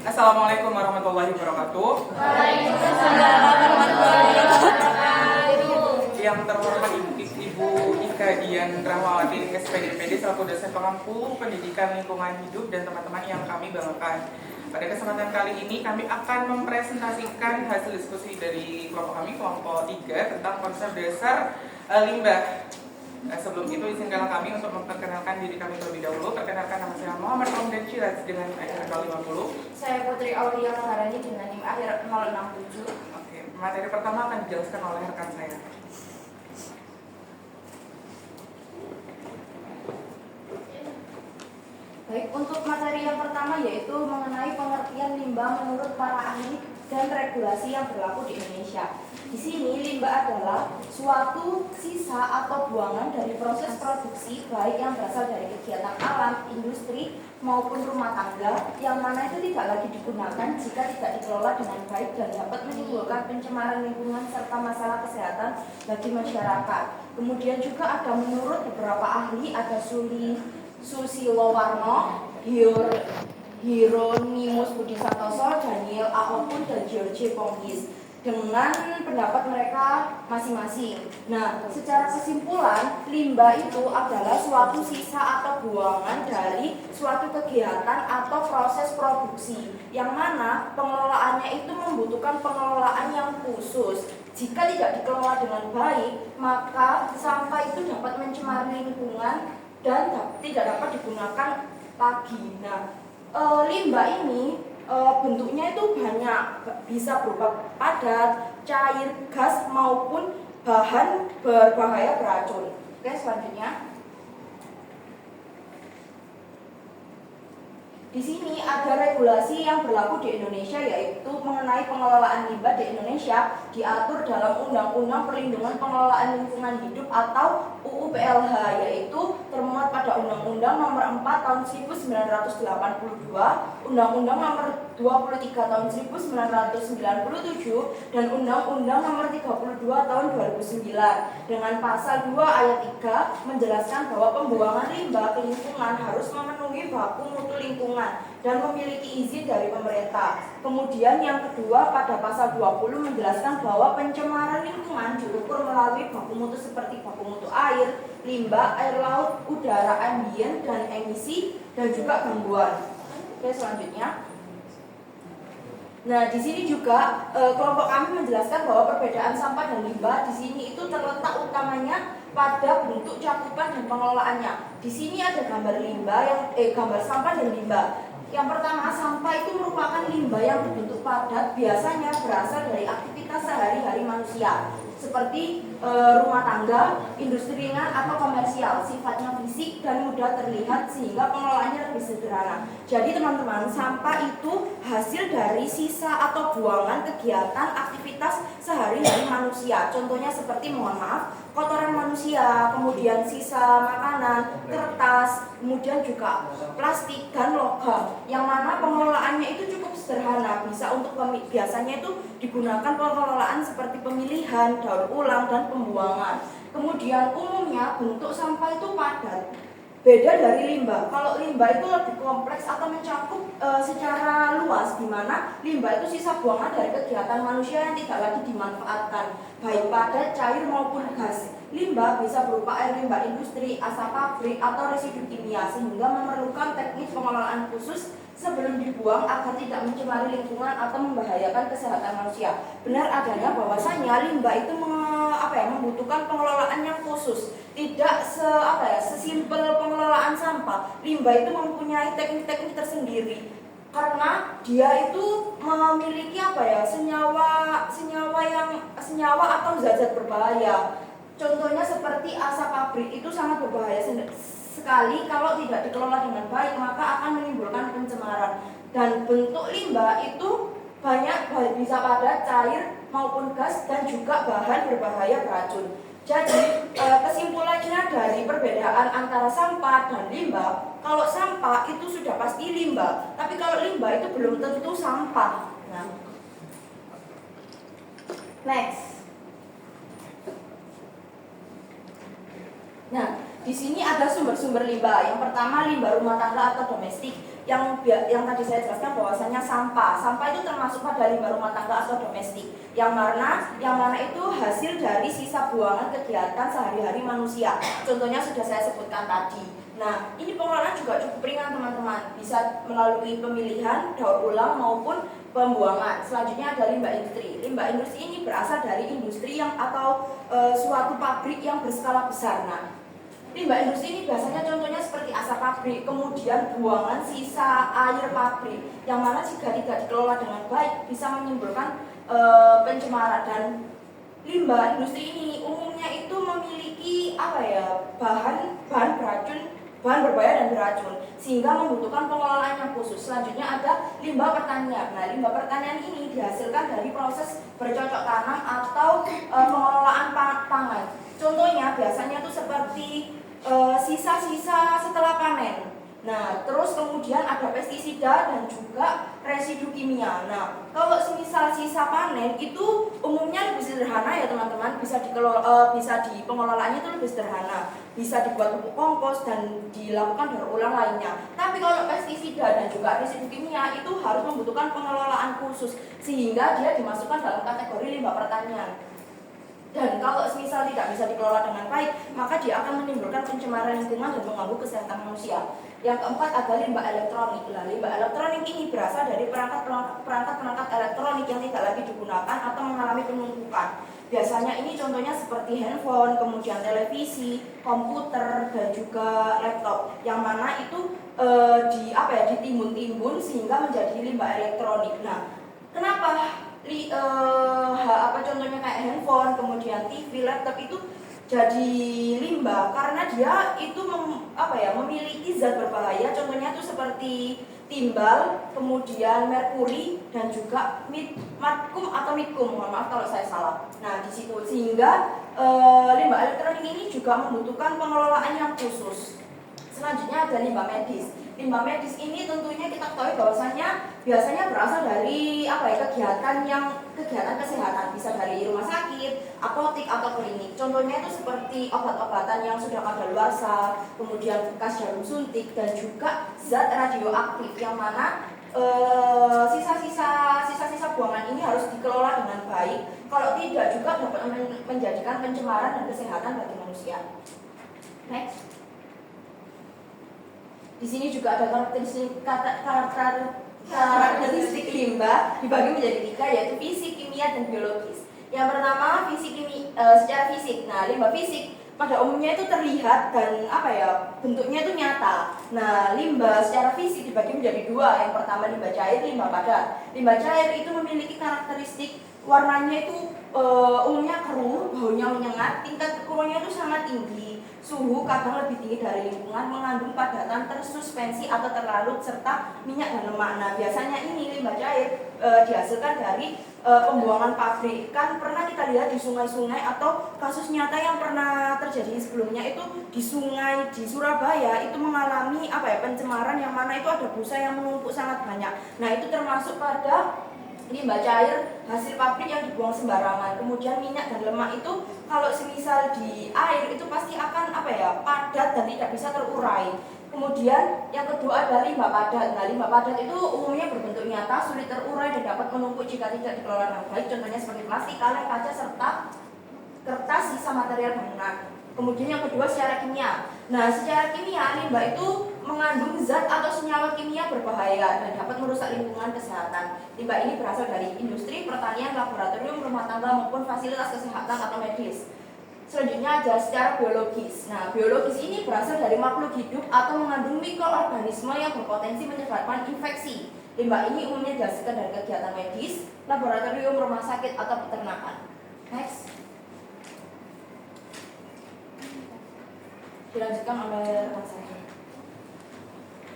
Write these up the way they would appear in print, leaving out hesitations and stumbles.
Assalamualaikum warahmatullahi wabarakatuh. Waalaikumsalam warahmatullahi wabarakatuh. Yang terhormat Ibu Ika Dian Rahmawati, SPDPD selaku dosen pengampu pendidikan lingkungan hidup dan teman-teman yang kami banggakan. Pada kesempatan kali ini kami akan mempresentasikan hasil diskusi dari kelompok kami, kelompok 3, tentang konsep dasar limbah. Sebelum itu izinkanlah kami untuk memperkenalkan diri kami terlebih dahulu. Perkenalkan, nama saya Muhammad Romdan Ciraz dengan akhir 50. Saya Putri Aulia Maharani dengan NIM akhir 067. Oke, materi pertama akan dijelaskan oleh rekan saya. Baik, untuk materi yang pertama yaitu mengenai pengertian limbah menurut para ahli dan regulasi yang berlaku di Indonesia. Di sini limbah adalah suatu sisa atau buangan dari proses produksi baik yang berasal dari kegiatan alam, industri maupun rumah tangga yang mana itu tidak lagi digunakan jika tidak dikelola dengan baik dan dapat menimbulkan pencemaran lingkungan serta masalah kesehatan bagi masyarakat. Kemudian juga ada menurut beberapa ahli ada Susilo Warno, Hieronymus Budi Santoso, Daniel Aokun, dan George Ponggis dengan pendapat mereka masing-masing. Nah, secara kesimpulan, limbah itu adalah suatu sisa atau buangan dari suatu kegiatan atau proses produksi yang mana pengelolaannya itu membutuhkan pengelolaan yang khusus. Jika tidak dikelola dengan baik, maka sampah itu dapat mencemari lingkungan dan tidak dapat digunakan lagi. Nah, limbah ini bentuknya itu banyak, bisa berupa padat, cair, gas maupun bahan berbahaya beracun. Oke, selanjutnya. Di sini ada regulasi yang berlaku di Indonesia yaitu mengenai pengelolaan limbah di Indonesia diatur dalam Undang-Undang Perlindungan Pengelolaan Lingkungan Hidup atau UU PLH, yaitu termuat pada Undang-Undang Nomor 4 Tahun 1982, Undang-Undang Nomor 23 Tahun 1997 dan Undang-Undang Nomor 32 Tahun 2009. Dengan pasal 2 ayat 3 menjelaskan bahwa pembuangan limbah ke lingkungan harus memenuhi baku mutu lingkungan dan memiliki izin dari pemerintah. Kemudian yang kedua pada pasal 20 menjelaskan bahwa pencemaran lingkungan diukur melalui baku mutu seperti baku mutu air, limbah, air laut, udara ambien, dan emisi dan juga gangguan. Oke, selanjutnya. Nah, di sini juga kelompok kami menjelaskan bahwa perbedaan sampah dan limbah di sini itu terletak utamanya pada bentuk cakupan dan pengelolaannya. Di sini ada gambar gambar sampah dan limbah. Yang pertama, sampah itu merupakan limbah yang berbentuk padat, biasanya berasal dari aktivitas sehari-hari manusia, seperti rumah tangga, industri ringan atau komersial, sifatnya fisik dan mudah terlihat sehingga pengelolaannya lebih sederhana. Jadi teman-teman, sampah itu hasil dari sisa atau buangan kegiatan aktivitas sehari-hari manusia. Contohnya seperti, mohon maaf, kotoran manusia, kemudian sisa makanan, kertas, kemudian juga plastik dan logam, yang mana pengelolaannya itu cukup sederhana. Biasanya itu digunakan pengelolaan seperti pemilihan, daur ulang, dan pembuangan. Kemudian umumnya bentuk sampah itu padat, beda dari limbah. Kalau limbah itu lebih kompleks atau mencakup secara luas, di mana limbah itu sisa buangan dari kegiatan manusia yang tidak lagi dimanfaatkan, baik padat, cair maupun gas. Limbah bisa berupa air limbah industri, asap pabrik, atau residu kimia, sehingga memerlukan teknik pengelolaan khusus sebelum dibuang agar tidak mencemari lingkungan atau membahayakan kesehatan manusia. Benar adanya bahwasanya limbah itu membutuhkan pengelolaan yang khusus. Tidak sesimpel pengelolaan sampah. Limbah itu mempunyai teknik-teknik tersendiri karena dia itu memiliki senyawa atau zat-zat berbahaya. Contohnya seperti asap pabrik itu sangat berbahaya sekali kalau tidak dikelola dengan baik, maka akan menimbulkan pencemaran. Dan bentuk limbah itu banyak, bisa padat, cair maupun gas, dan juga bahan berbahaya beracun. Jadi kesimpulannya dari perbedaan antara sampah dan limbah, kalau sampah itu sudah pasti limbah, tapi kalau limbah itu belum tentu sampah. Next. Nah, di sini ada sumber-sumber limbah. Yang pertama, limbah rumah tangga atau domestik. yang tadi saya jelaskan bahwasanya sampah itu termasuk pada limbah rumah tangga atau domestik yang mana itu hasil dari sisa buangan kegiatan sehari-hari manusia. Contohnya sudah saya sebutkan tadi. Nah, ini pengelolaan juga cukup ringan teman-teman, bisa melalui pemilihan, daur ulang maupun pembuangan. Selanjutnya ada limbah industri. Limbah industri ini berasal dari industri atau suatu pabrik yang berskala besar. Nah, limbah industri ini biasanya contohnya seperti asap pabrik, kemudian buangan sisa air pabrik, yang mana jika tidak dikelola dengan baik bisa menimbulkan pencemaran. Dan limbah industri ini umumnya itu memiliki bahan berbahaya dan beracun, sehingga membutuhkan pengelolaan yang khusus. Selanjutnya ada limbah pertanian. Nah, limbah pertanian ini dihasilkan dari proses bercocok tanam atau pengelolaan pangan. Contohnya biasanya itu seperti sisa-sisa setelah panen. Nah, terus kemudian ada pestisida dan juga residu kimia. Nah, kalau semisal sisa panen itu umumnya lebih sederhana ya teman-teman, bisa pengelolaannya itu lebih sederhana, bisa dibuat pupuk kompos dan dilakukan daur ulang lainnya. Tapi kalau pestisida dan juga residu kimia itu harus membutuhkan pengelolaan khusus, sehingga dia dimasukkan dalam kategori limbah pertanian. Dan kalau semisal tidak bisa dikelola dengan baik, maka dia akan menimbulkan pencemaran lingkungan dan mengganggu kesehatan manusia. Yang keempat ada limbah elektronik. Nah, limbah elektronik ini berasal dari perangkat elektronik yang tidak lagi digunakan atau mengalami penumpukan. Biasanya ini contohnya seperti handphone, kemudian televisi, komputer, dan juga laptop, yang mana itu ditimbun-timbun sehingga menjadi limbah elektronik. Nah, kenapa contohnya kayak handphone, kemudian TV, laptop itu jadi limbah? Karena dia itu memiliki zat berbahaya, contohnya itu seperti timbal, kemudian merkuri, dan juga matkum atau mitkum. Mohon maaf kalau saya salah. Nah, di situ sehingga limbah elektronik ini juga membutuhkan pengelolaan yang khusus. Selanjutnya ada limbah medis. Limbah medis ini tentunya kita ketahui bahwasanya biasanya berasal dari kegiatan kesehatan, bisa dari rumah sakit, apotik atau klinik. Contohnya itu seperti obat-obatan yang sudah kadaluarsa, kemudian bekas jarum suntik, dan juga zat radioaktif, yang mana sisa-sisa buangan ini harus dikelola dengan baik. Kalau tidak juga dapat menjadikan pencemaran dan kesehatan bagi manusia. Next. Di sini juga ada karakteristik limbah dibagi menjadi 3, yaitu fisik, kimia, dan biologis. Yang pertama secara fisik. Nah, limbah fisik pada umumnya itu terlihat dan bentuknya itu nyata. Nah, limbah secara fisik dibagi menjadi 2. Yang pertama limbah cair, limbah padat. Limbah cair itu memiliki karakteristik warnanya itu umumnya keruh, baunya menyengat, tingkat keruhnya itu sangat tinggi, suhu kadang lebih tinggi dari lingkungan, mengandung padatan tersuspensi atau terlarut, serta minyak dan lemak. Nah, biasanya ini limbah cair dihasilkan dari pembuangan pabrik. Kan pernah kita lihat di sungai-sungai, atau kasus nyata yang pernah terjadi sebelumnya itu di sungai di Surabaya itu mengalami pencemaran, yang mana itu ada busa yang menumpuk sangat banyak. Nah, itu termasuk pada limbah cair hasil pabrik yang dibuang sembarangan. Kemudian minyak dan lemak itu kalau semisal di air itu pasti akan padat dan tidak bisa terurai. Kemudian yang kedua adalah limbah padat. Nah, limbah padat itu umumnya berbentuk nyata, sulit terurai, dan dapat menumpuk jika tidak dikelola dengan baik. Contohnya seperti plastik, kaleng, kaca, serta kertas sisa material bangunan. Kemudian yang kedua secara kimia. Nah, secara kimia limbah itu mengandung zat atau senyawa kimia berbahaya dan dapat merusak lingkungan kesehatan. Limbah ini berasal dari industri, pertanian, laboratorium, rumah tangga, maupun fasilitas kesehatan atau medis. Selanjutnya ada secara biologis. Nah, biologis ini berasal dari makhluk hidup atau mengandung mikroorganisme yang berpotensi menyebabkan infeksi. Limbah ini umumnya dihasilkan dari kegiatan medis, laboratorium, rumah sakit, atau peternakan. Next. Dilanjutkan oleh rekan saya.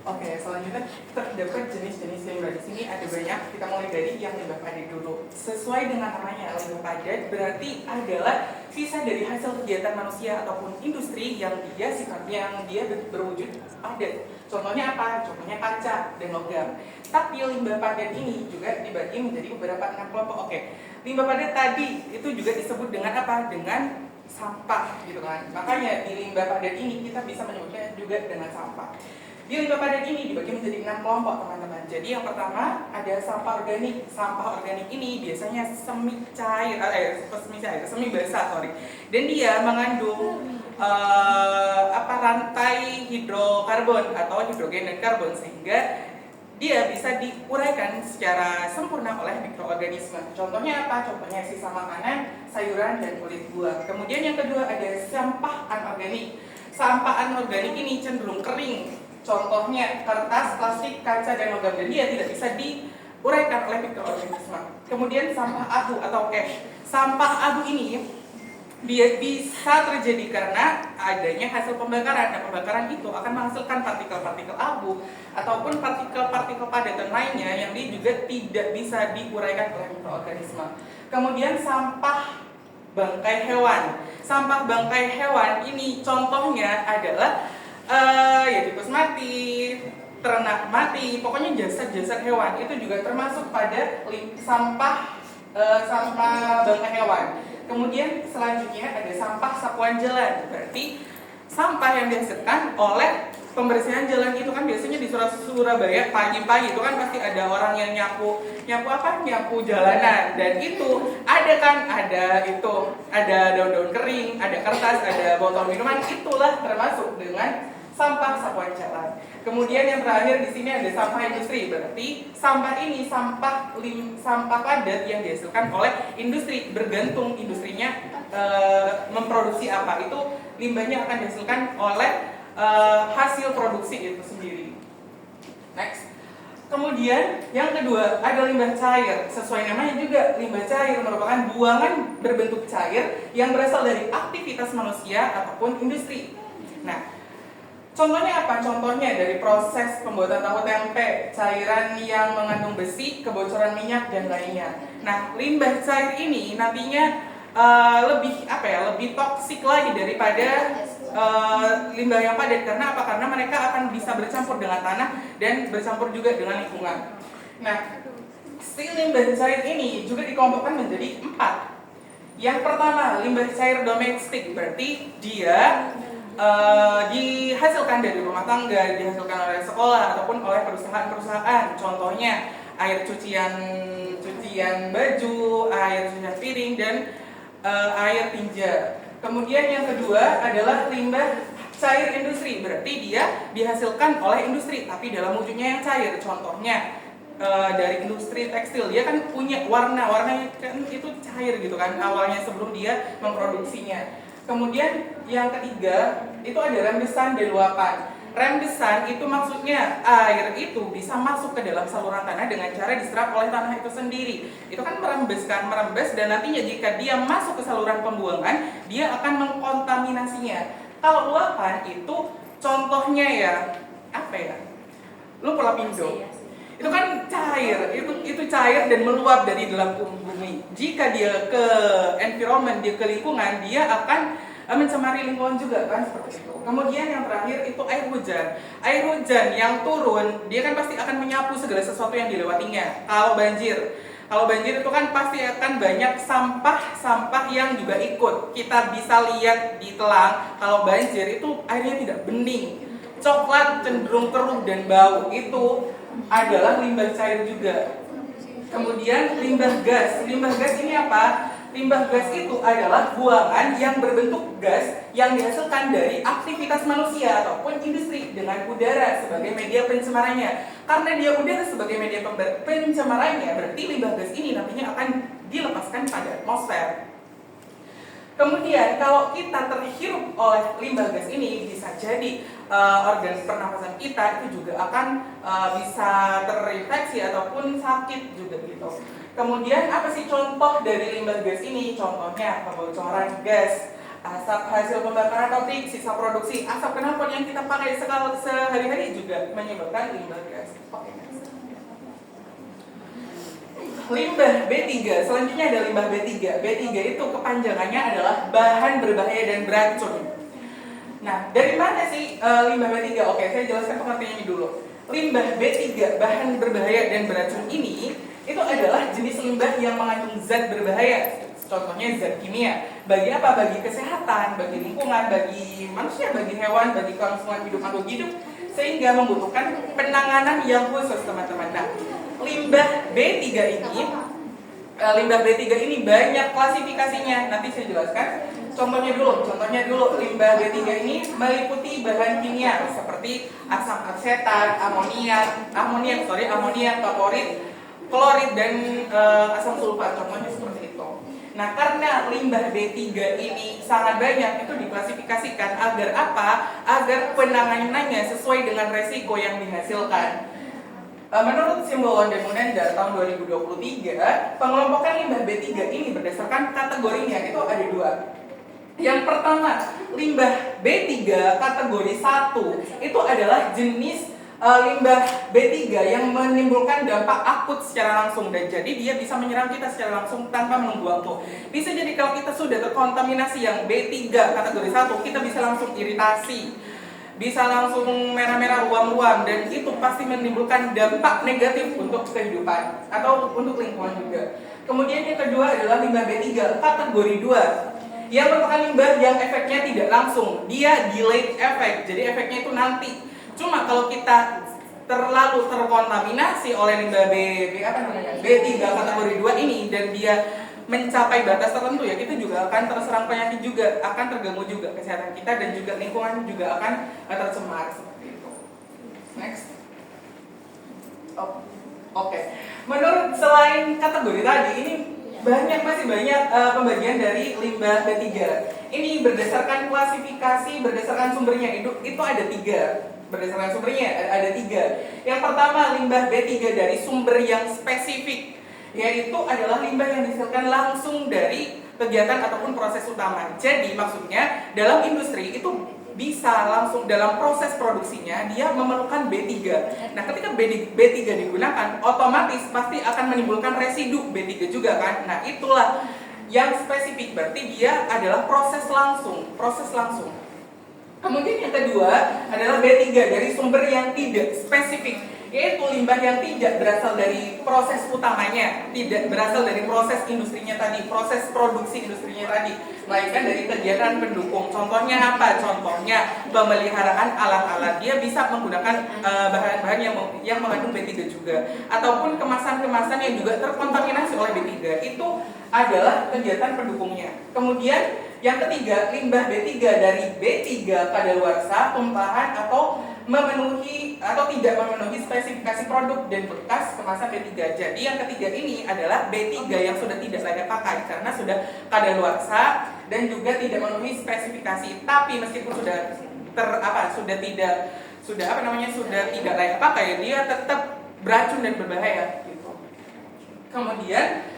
Oke, selanjutnya terdapat jenis-jenis limbah. Di sini ada banyak. Kita mulai dari yang limbah padat dulu. Sesuai dengan namanya, limbah padat berarti adalah sisa dari hasil kegiatan manusia ataupun industri yang dia berwujud padat. Contohnya apa? Contohnya kaca dan logam. Tapi limbah padat ini juga dibagi menjadi beberapa kelompok. Oke, limbah padat tadi itu juga disebut dengan apa? Dengan sampah gitu kan. Makanya di limbah padat ini kita bisa menyebutnya juga dengan sampah. Di limbah padat ini dibagi menjadi 6 kelompok, teman-teman. Jadi yang pertama ada sampah organik. Sampah organik ini biasanya semi basah, dan dia mengandung rantai hidrokarbon atau hidrogen dan karbon, sehingga dia bisa diuraikan secara sempurna oleh mikroorganisme. Contohnya apa? Contohnya sisa makanan, sayuran, dan kulit buah. Kemudian yang kedua ada sampah anorganik. Sampah anorganik ini cenderung kering. Contohnya kertas, plastik, kaca, dan logam, dan dia tidak bisa diuraikan oleh mikroorganisme. Kemudian sampah abu atau ash. Sampah abu ini dia bisa terjadi karena adanya hasil pembakaran. Nah, pembakaran itu akan menghasilkan partikel-partikel abu ataupun partikel-partikel padatan lainnya yang dia juga tidak bisa diuraikan oleh mikroorganisme. Kemudian sampah bangkai hewan. Sampah bangkai hewan ini contohnya adalah ya tikus mati, ternak mati, pokoknya jasad-jasad hewan itu juga termasuk pada sampah bangkai hewan. Kemudian selanjutnya ada sampah sapuan jalan, berarti sampah yang dihasilkan oleh pembersihan jalan itu kan biasanya di Surabaya pagi-pagi itu kan pasti ada orang yang nyapu jalanan, dan itu ada daun-daun kering, ada kertas, ada botol minuman, itulah termasuk dengan sampah sapuan jalan. Kemudian yang terakhir di sini ada sampah industri, berarti sampah ini sampah padat yang dihasilkan oleh industri, bergantung industrinya memproduksi apa, itu limbahnya akan dihasilkan oleh hasil produksi itu sendiri. Next. Kemudian yang kedua ada limbah cair. Sesuai namanya juga, limbah cair merupakan buangan berbentuk cair yang berasal dari aktivitas manusia ataupun industri. Nah, contohnya apa? Contohnya dari proses pembuatan tahu tempe, cairan yang mengandung besi, kebocoran minyak, dan lainnya. Nah, limbah cair ini nantinya lebih toksik lagi daripada limbah yang padat. Karena apa? Karena mereka akan bisa bercampur dengan tanah dan bercampur juga dengan lingkungan. Nah, si limbah cair ini juga dikelompokkan menjadi 4. Yang pertama, limbah cair domestik, berarti dia dihasilkan dari rumah tangga, dihasilkan oleh sekolah ataupun oleh perusahaan-perusahaan. Contohnya air cucian baju, air cucian piring, dan air tinja. Kemudian yang kedua adalah limbah cair industri, berarti dia dihasilkan oleh industri tapi dalam wujudnya yang cair. Contohnya dari industri tekstil, dia kan punya warnanya kan itu cair gitu kan awalnya sebelum dia memproduksinya. Kemudian yang ketiga itu ada rembesan dan luapan. Rembesan itu maksudnya air itu bisa masuk ke dalam saluran tanah dengan cara diserap oleh tanah itu sendiri. Itu kan merembes, dan nantinya jika dia masuk ke saluran pembuangan, dia akan mengkontaminasinya. Kalau luapan itu contohnya ya lu Lapindo. Itu kan cair, itu cair dan meluap dari dalam bumi. Jika dia ke environment, dia ke lingkungan, dia akan mencemari lingkungan juga kan seperti itu. Kemudian yang terakhir itu air hujan. Air hujan yang turun, dia kan pasti akan menyapu segala sesuatu yang dilewatinya. Kalau banjir itu kan pasti akan banyak sampah yang juga ikut. Kita bisa lihat di telang, kalau banjir itu airnya tidak bening, coklat, cenderung keruh dan bau. Itu adalah limbah cair juga. Kemudian limbah gas. Limbah gas ini apa? Limbah gas itu adalah buangan yang berbentuk gas yang dihasilkan dari aktivitas manusia ataupun industri dengan udara sebagai media pencemarannya. Karena dia udara sebagai media pencemarannya, berarti limbah gas ini nantinya akan dilepaskan pada atmosfer. Kemudian kalau kita terhirup oleh limbah gas ini, bisa jadi organ pernafasan kita itu juga akan bisa terinfeksi ataupun sakit juga gitu. Kemudian apa sih contoh dari limbah gas ini? Contohnya kebocoran gas, asap hasil pembakaran pabrik, sisa produksi, asap knalpot yang kita pakai sehari-hari juga menyebabkan limbah gas. Oke. Limbah B3, selanjutnya ada limbah B3. B3 itu kepanjangannya adalah bahan berbahaya dan beracun. Nah, dari mana sih limbah B3? Oke, saya jelaskan pengertiannya dulu. Limbah B3, bahan berbahaya dan beracun ini, itu adalah jenis limbah yang mengandung zat berbahaya. Contohnya zat kimia. Bagi apa? Bagi kesehatan, bagi lingkungan, bagi manusia, bagi hewan, bagi kelangsungan hidup makhluk hidup, sehingga membutuhkan penanganan yang khusus teman-teman. Nah, limbah B3 ini banyak klasifikasinya. Nanti saya jelaskan. Contohnya dulu limbah B3 ini meliputi bahan kimia seperti asam asetat, amoniak, klorid, dan asam sulfat. Contohnya seperti itu. Nah, karena limbah B3 ini sangat banyak, itu diklasifikasikan agar apa? Agar penanganannya sesuai dengan resiko yang dihasilkan. Menurut Simbolon dan Munandar tahun 2023, pengelompokan limbah B3 ini berdasarkan kategorinya itu ada 2. Yang pertama, limbah B3 kategori 1 itu adalah jenis limbah B3 yang menimbulkan dampak akut secara langsung, dan jadi dia bisa menyerang kita secara langsung tanpa menunggu waktu. Bisa jadi kalau kita sudah terkontaminasi yang B3 kategori 1, kita bisa langsung iritasi, bisa langsung merah-merah ruam-ruam, dan itu pasti menimbulkan dampak negatif untuk kehidupan atau untuk lingkungan juga. Kemudian yang kedua adalah limbah B3 kategori 2 yang merupakan limbah yang efeknya tidak langsung, dia delayed effect, jadi efeknya itu nanti. Cuma kalau kita terlalu terkontaminasi oleh limbah B3 kategori 2 ini dan dia mencapai batas tertentu, ya kita juga akan terserang penyakit juga, akan terganggu juga kesehatan kita, dan juga lingkungan juga akan tercemar seperti itu. Next. Oke. Menurut selain kategori tadi ini masih banyak pembagian dari limbah B3. Ini berdasarkan klasifikasi, berdasarkan sumbernya itu ada 3. Berdasarkan sumbernya ada 3. Yang pertama, limbah B3 dari sumber yang spesifik, yaitu adalah limbah yang dihasilkan langsung dari kegiatan ataupun proses utama. Jadi maksudnya dalam industri itu bisa langsung dalam proses produksinya dia memerlukan B3. Nah, ketika B3 digunakan, otomatis pasti akan menimbulkan residu B3 juga kan. Nah, itulah yang spesifik, berarti dia adalah proses langsung. Kemudian yang kedua adalah B3 dari sumber yang tidak spesifik, yaitu limbah yang tidak berasal dari proses utamanya, tidak berasal dari proses industrinya tadi, proses produksi industrinya tadi, melainkan dari kegiatan pendukung. Contohnya apa? Contohnya pemeliharaan alat-alat, dia bisa menggunakan bahan-bahan yang mengandung B3 juga, ataupun kemasan-kemasan yang juga terkontaminasi oleh B3, itu adalah kegiatan pendukungnya. Kemudian yang ketiga, limbah B3 dari B3 kadaluarsa, tumpahan atau memenuhi atau tidak memenuhi spesifikasi produk dan bekas kemasan B3. Jadi yang ketiga ini adalah B3 yang sudah tidak layak pakai karena sudah kadaluarsa dan juga tidak memenuhi spesifikasi. Tapi meskipun sudah tidak layak pakai, dia tetap beracun dan berbahaya gitu. Kemudian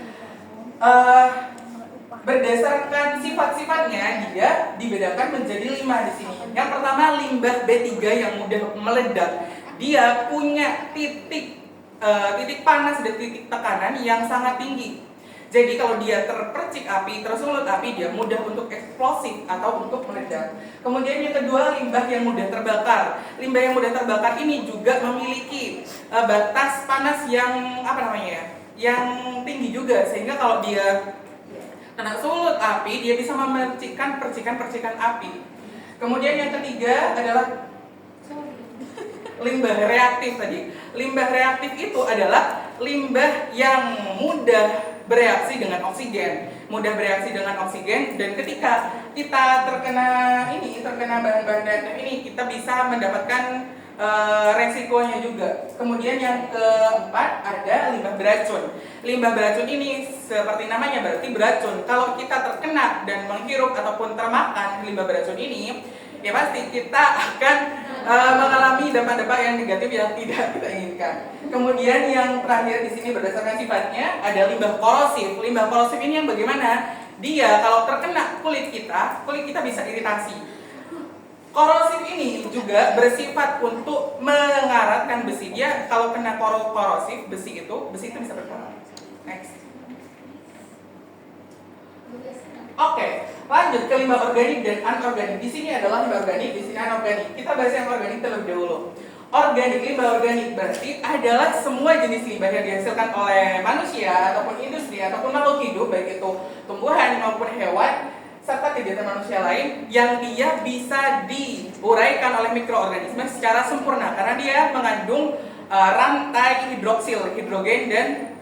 berdasarkan sifat-sifatnya dia dibedakan menjadi 5 di sini. Yang pertama, limbah B3 yang mudah meledak. Dia punya titik panas dan titik tekanan yang sangat tinggi. Jadi kalau dia terpercik api, tersulut api, dia mudah untuk eksplosif atau untuk meledak. Kemudian yang kedua, limbah yang mudah terbakar. Limbah yang mudah terbakar ini juga memiliki batas panas yang yang tinggi juga, sehingga kalau dia kena sulut api, dia bisa memercikkan percikan-percikan api. Kemudian yang ketiga adalah limbah reaktif tadi. Limbah reaktif itu adalah limbah yang mudah bereaksi dengan oksigen. Dan ketika kita terkena bahan-bahan reaktif ini, kita bisa mendapatkan resikonya juga. Kemudian yang keempat ada limbah beracun. Limbah beracun ini seperti namanya berarti beracun. Kalau kita terkena dan menghirup ataupun termakan limbah beracun ini, ya pasti kita akan mengalami dampak-dampak yang negatif yang tidak kita inginkan. Kemudian yang terakhir di sini berdasarkan sifatnya ada limbah korosif. Limbah korosif ini yang bagaimana? Dia kalau terkena kulit kita bisa iritasi. Korosif ini juga bersifat untuk mengaratkan besi. Dia kalau kena korosif besi itu bisa berkarat. Next. Oke, lanjut ke limbah organik dan anorganik. Di sini adalah limbah organik, di sini anorganik. Kita bahas yang organik terlebih dahulu. Limbah organik berarti adalah semua jenis limbah yang dihasilkan oleh manusia ataupun industri ataupun makhluk hidup, baik itu tumbuhan maupun hewan, serta kegiatan manusia lain yang dia bisa diuraikan oleh mikroorganisme secara sempurna karena dia mengandung rantai hidroksil, hidrogen dan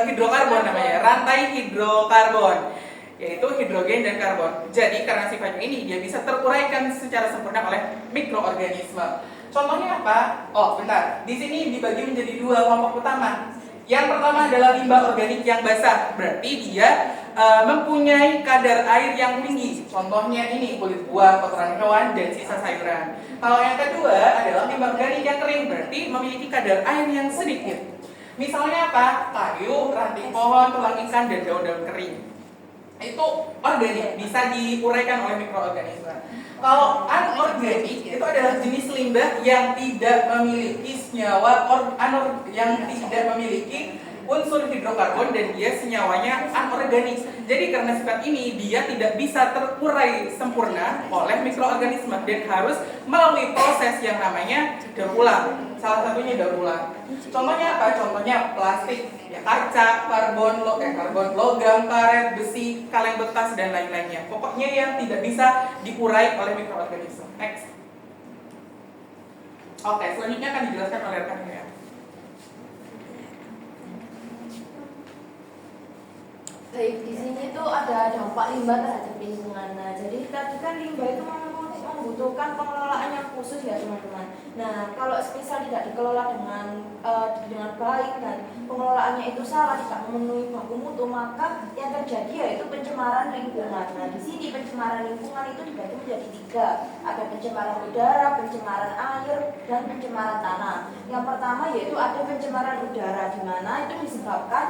hidrokarbon namanya, rantai hidrokarbon, yaitu hidrogen dan karbon. Jadi karena sifatnya ini dia bisa teruraikan secara sempurna oleh mikroorganisme. Contohnya apa? Oh, bentar. Di sini dibagi menjadi dua kelompok utama. Yang pertama adalah limbah organik yang basah, berarti dia mempunyai kadar air yang tinggi. Contohnya ini kulit buah, kotoran hewan, dan sisa sayuran. Kalau yang kedua adalah limbah organik yang kering, berarti memiliki kadar air yang sedikit. Misalnya apa? Kayu, ranting pohon, tulang ikan, dan daun-daun kering. Itu organik, bisa diuraikan oleh mikroorganisme. Kalau anorganik itu adalah jenis limbah yang tidak memiliki senyawa yang tidak memiliki unsur hidrokarbon dan dia senyawanya anorganik. Jadi karena sifat ini dia tidak bisa terurai sempurna oleh mikroorganisme dan harus melalui proses yang namanya daur ulang. Salah satunya daur ulang. Contohnya apa? Contohnya plastik, ya kaca, karbon logam, karet, besi, kaleng bekas dan lain-lainnya. Pokoknya yang tidak bisa diurai oleh mikroorganisme. Next. Oke, selanjutnya akan dijelaskan oleh rekan saya. Baik, di sini tuh ada dampak limbah terhadap lingkungan. Nah, jadi tadi kan limbah itu membutuhkan pengelolaan yang khusus ya teman-teman. Nah, kalau misal tidak dikelola dengan baik dan pengelolaannya itu salah, tidak memenuhi baku mutu, maka yang terjadi yaitu pencemaran lingkungan. Nah, di sini pencemaran lingkungan itu dibagi menjadi tiga. Ada pencemaran udara, pencemaran air, dan pencemaran tanah. Yang pertama yaitu ada pencemaran udara, di mana itu disebabkan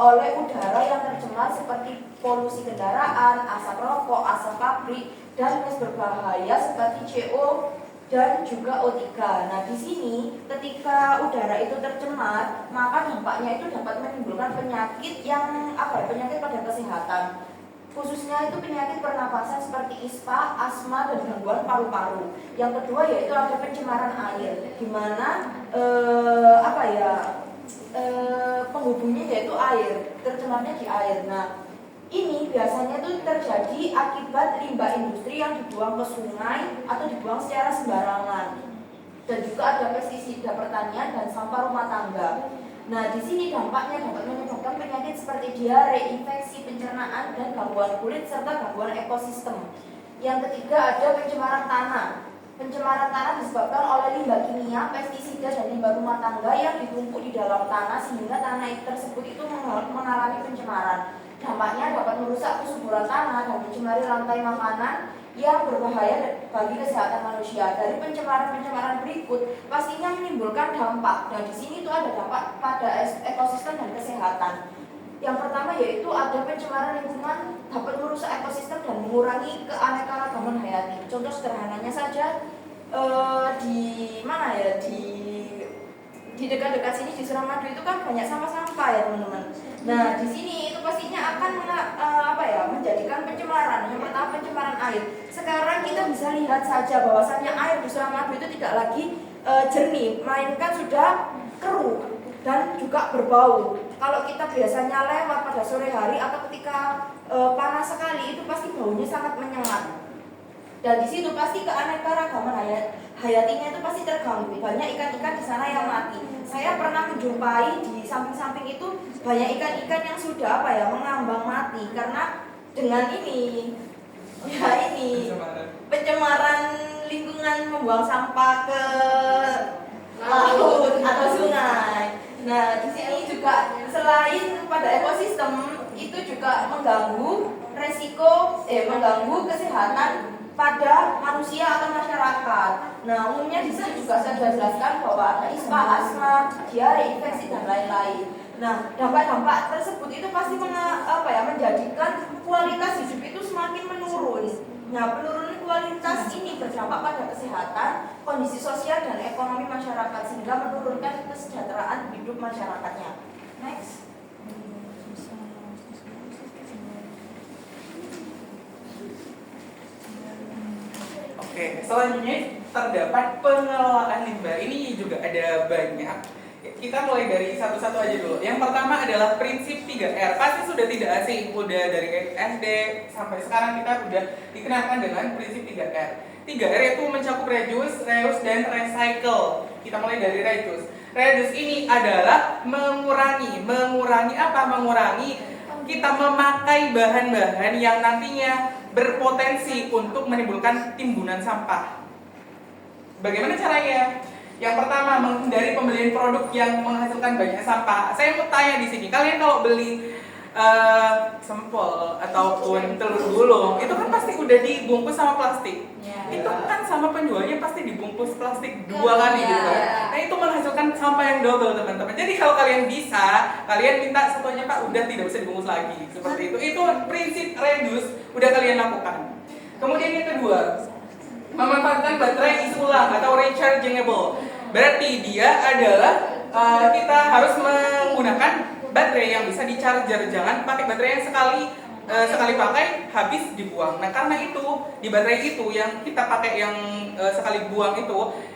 oleh udara yang tercemar seperti polusi kendaraan, asap rokok, asap pabrik, dan gas berbahaya seperti CO dan juga O3. Nah, di sini ketika udara itu tercemar, maka dampaknya itu dapat menimbulkan penyakit yang penyakit pada kesehatan. Khususnya itu penyakit pernapasan seperti ISPA, asma, dan gangguan paru-paru. Yang kedua yaitu ada pencemaran air, di mana penghubungnya yaitu air, tercemarnya di air. Nah, ini biasanya itu terjadi akibat limbah industri yang dibuang ke sungai atau dibuang secara sembarangan. Dan juga ada pestisida pertanian dan sampah rumah tangga. Nah, di sini dampaknya dapat menyebabkan penyakit seperti diare, infeksi pencernaan, dan gangguan kulit serta gangguan ekosistem. Yang ketiga ada pencemaran tanah. Pencemaran tanah disebabkan oleh limbah kimia, pestisida, dan limbah rumah tangga yang ditumpuk di dalam tanah sehingga tanah tersebut itu mengalami pencemaran. Dampaknya dapat merusak kesuburan tanah dan mencemari rantai makanan yang berbahaya bagi kesehatan manusia. Dari pencemaran-pencemaran berikut pastinya menimbulkan dampak. Dan di sini itu ada dampak pada ekosistem dan kesehatan. Yang pertama yaitu ada pencemaran lingkungan dapat merusak ekosistem dan mengurangi keanekaragaman hayati. Contoh sederhananya saja di dekat-dekat sini di Suramadu itu kan banyak sampah-sampah ya teman-teman. Nah, di sini itu pastinya akan menjadikan pencemaran. Yang pertama pencemaran air. Sekarang kita bisa lihat saja bahwasannya air di Suramadu itu tidak lagi jernih, melainkan sudah keruh dan juga berbau. Kalau kita biasanya lewat pada sore hari atau ketika panas sekali itu pasti baunya sangat menyengat. Dan di situ pasti keanekaragaman hayatinya itu pasti terganggu. Banyak ikan-ikan di sana yang mati. Saya pernah menjumpai di samping-samping itu banyak ikan-ikan yang sudah mengambang mati karena dengan ini pencemaran lingkungan, membuang sampah ke laut atau sungai. Nah, di sini juga selain pada ekosistem itu juga mengganggu kesehatan pada manusia atau masyarakat. Nah, umumnya di sini juga saya sudah jelaskan bahwa ada ISPA, asma, diare, infeksi, dan lain-lain. Nah, dampak-dampak tersebut itu pasti menjadikan kualitas hidup itu semakin menurun. Nah, penurunan kualitas ini berdampak pada kesehatan, kondisi sosial, dan ekonomi masyarakat sehingga menurunkan kesejahteraan hidup masyarakatnya. Next. Oke, selanjutnya terdapat pengelolaan limbah. Ini juga ada banyak, kita mulai dari satu-satu aja dulu. Yang pertama adalah prinsip 3R. Pasti sudah tidak asing, udah dari SD sampai sekarang kita udah dikenalkan dengan prinsip 3R. 3R itu mencakup reduce, reuse, dan recycle. Kita mulai dari reduce. Reduce ini adalah mengurangi. Mengurangi apa? Mengurangi kita memakai bahan-bahan yang nantinya berpotensi untuk menimbulkan timbunan sampah. Bagaimana caranya? Yang pertama, menghindari pembelian produk yang menghasilkan banyak sampah. Saya mau tanya di sini, kalian kalau beli sempol ataupun telur gulung, itu kan pasti udah dibungkus sama plastik. Itu kan sama penjualnya pasti dibungkus plastik 2 kali gitu kan. Nah, itu menghasilkan sampah yang double, teman-teman. Jadi kalau kalian bisa, kalian minta satunya Pak, udah tidak bisa dibungkus lagi. Seperti itu. Itu prinsip reduce udah kalian lakukan. Kemudian yang kedua, memanfaatkan baterai isi ulang atau rechargeable. Berarti dia adalah kita harus menggunakan baterai yang bisa di-charger. Jangan pakai baterai yang sekali pakai habis dibuang. Nah, karena itu di baterai itu yang kita pakai yang sekali buang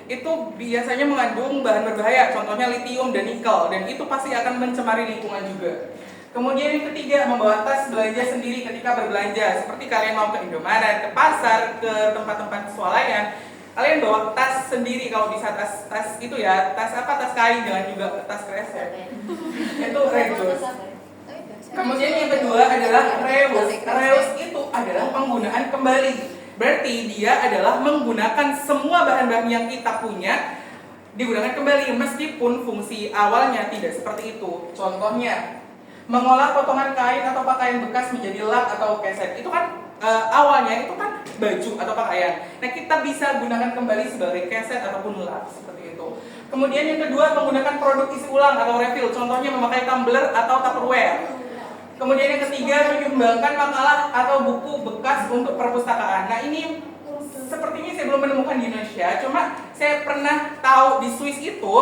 itu biasanya mengandung bahan berbahaya, contohnya litium dan nikel, dan itu pasti akan mencemari lingkungan juga. Kemudian yang ketiga, membawa tas belanja sendiri ketika berbelanja. Seperti kalian mau ke Indomaret, ke pasar, ke tempat-tempat swalayan, kalian bawa tas sendiri. Kalau bisa tas itu ya, tas apa? Tas kain, jangan juga tas kresek. Itu reduce. Kemudian yang kedua adalah reuse. Reuse itu adalah penggunaan kembali. Berarti dia adalah menggunakan semua bahan-bahan yang kita punya digunakan kembali meskipun fungsi awalnya tidak seperti itu. Contohnya, mengolah potongan kain atau pakaian bekas menjadi lap atau keset. Itu kan awalnya itu kan baju atau pakaian. Nah, kita bisa gunakan kembali sebagai keset ataupun lap seperti itu. Kemudian yang kedua, menggunakan produk isi ulang atau refill. Contohnya memakai tumbler atau Tupperware. Kemudian yang ketiga, menyumbangkan makalah atau buku bekas untuk perpustakaan. Nah, ini sepertinya saya belum menemukan di Indonesia. Cuma saya pernah tahu di Swiss itu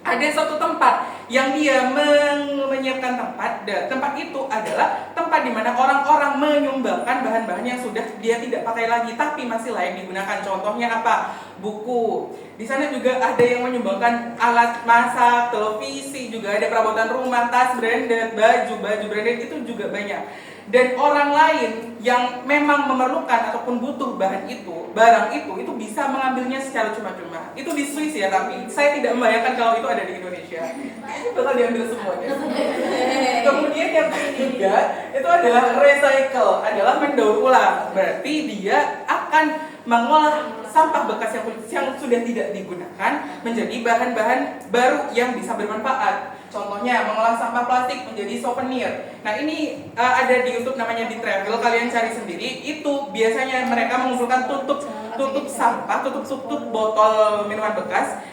ada suatu tempat yang dia menyiapkan tempat, dan tempat itu adalah tempat di mana orang-orang menyumbangkan bahan-bahan yang sudah dia tidak pakai lagi tapi masih layak digunakan. Contohnya apa? Buku. Di sana juga ada yang menyumbangkan alat masak, televisi, juga ada perabotan rumah, tas branded, baju branded, itu juga banyak. Dan orang lain yang memang memerlukan ataupun butuh barang itu bisa mengambilnya secara cuma-cuma. Itu di Swiss ya, tapi saya tidak membayangkan kalau itu ada di Indonesia. Itu bakal diambil semuanya. Kemudian yang ketiga itu adalah recycle, adalah mendaur ulang. Berarti dia akan mengolah sampah bekas yang sudah tidak digunakan menjadi bahan-bahan baru yang bisa bermanfaat. Contohnya mengolah sampah plastik menjadi souvenir. Nah, ini ada di YouTube namanya di Travel, kalian cari sendiri. Itu biasanya mereka mengumpulkan tutup sampah, tutup botol minuman bekas,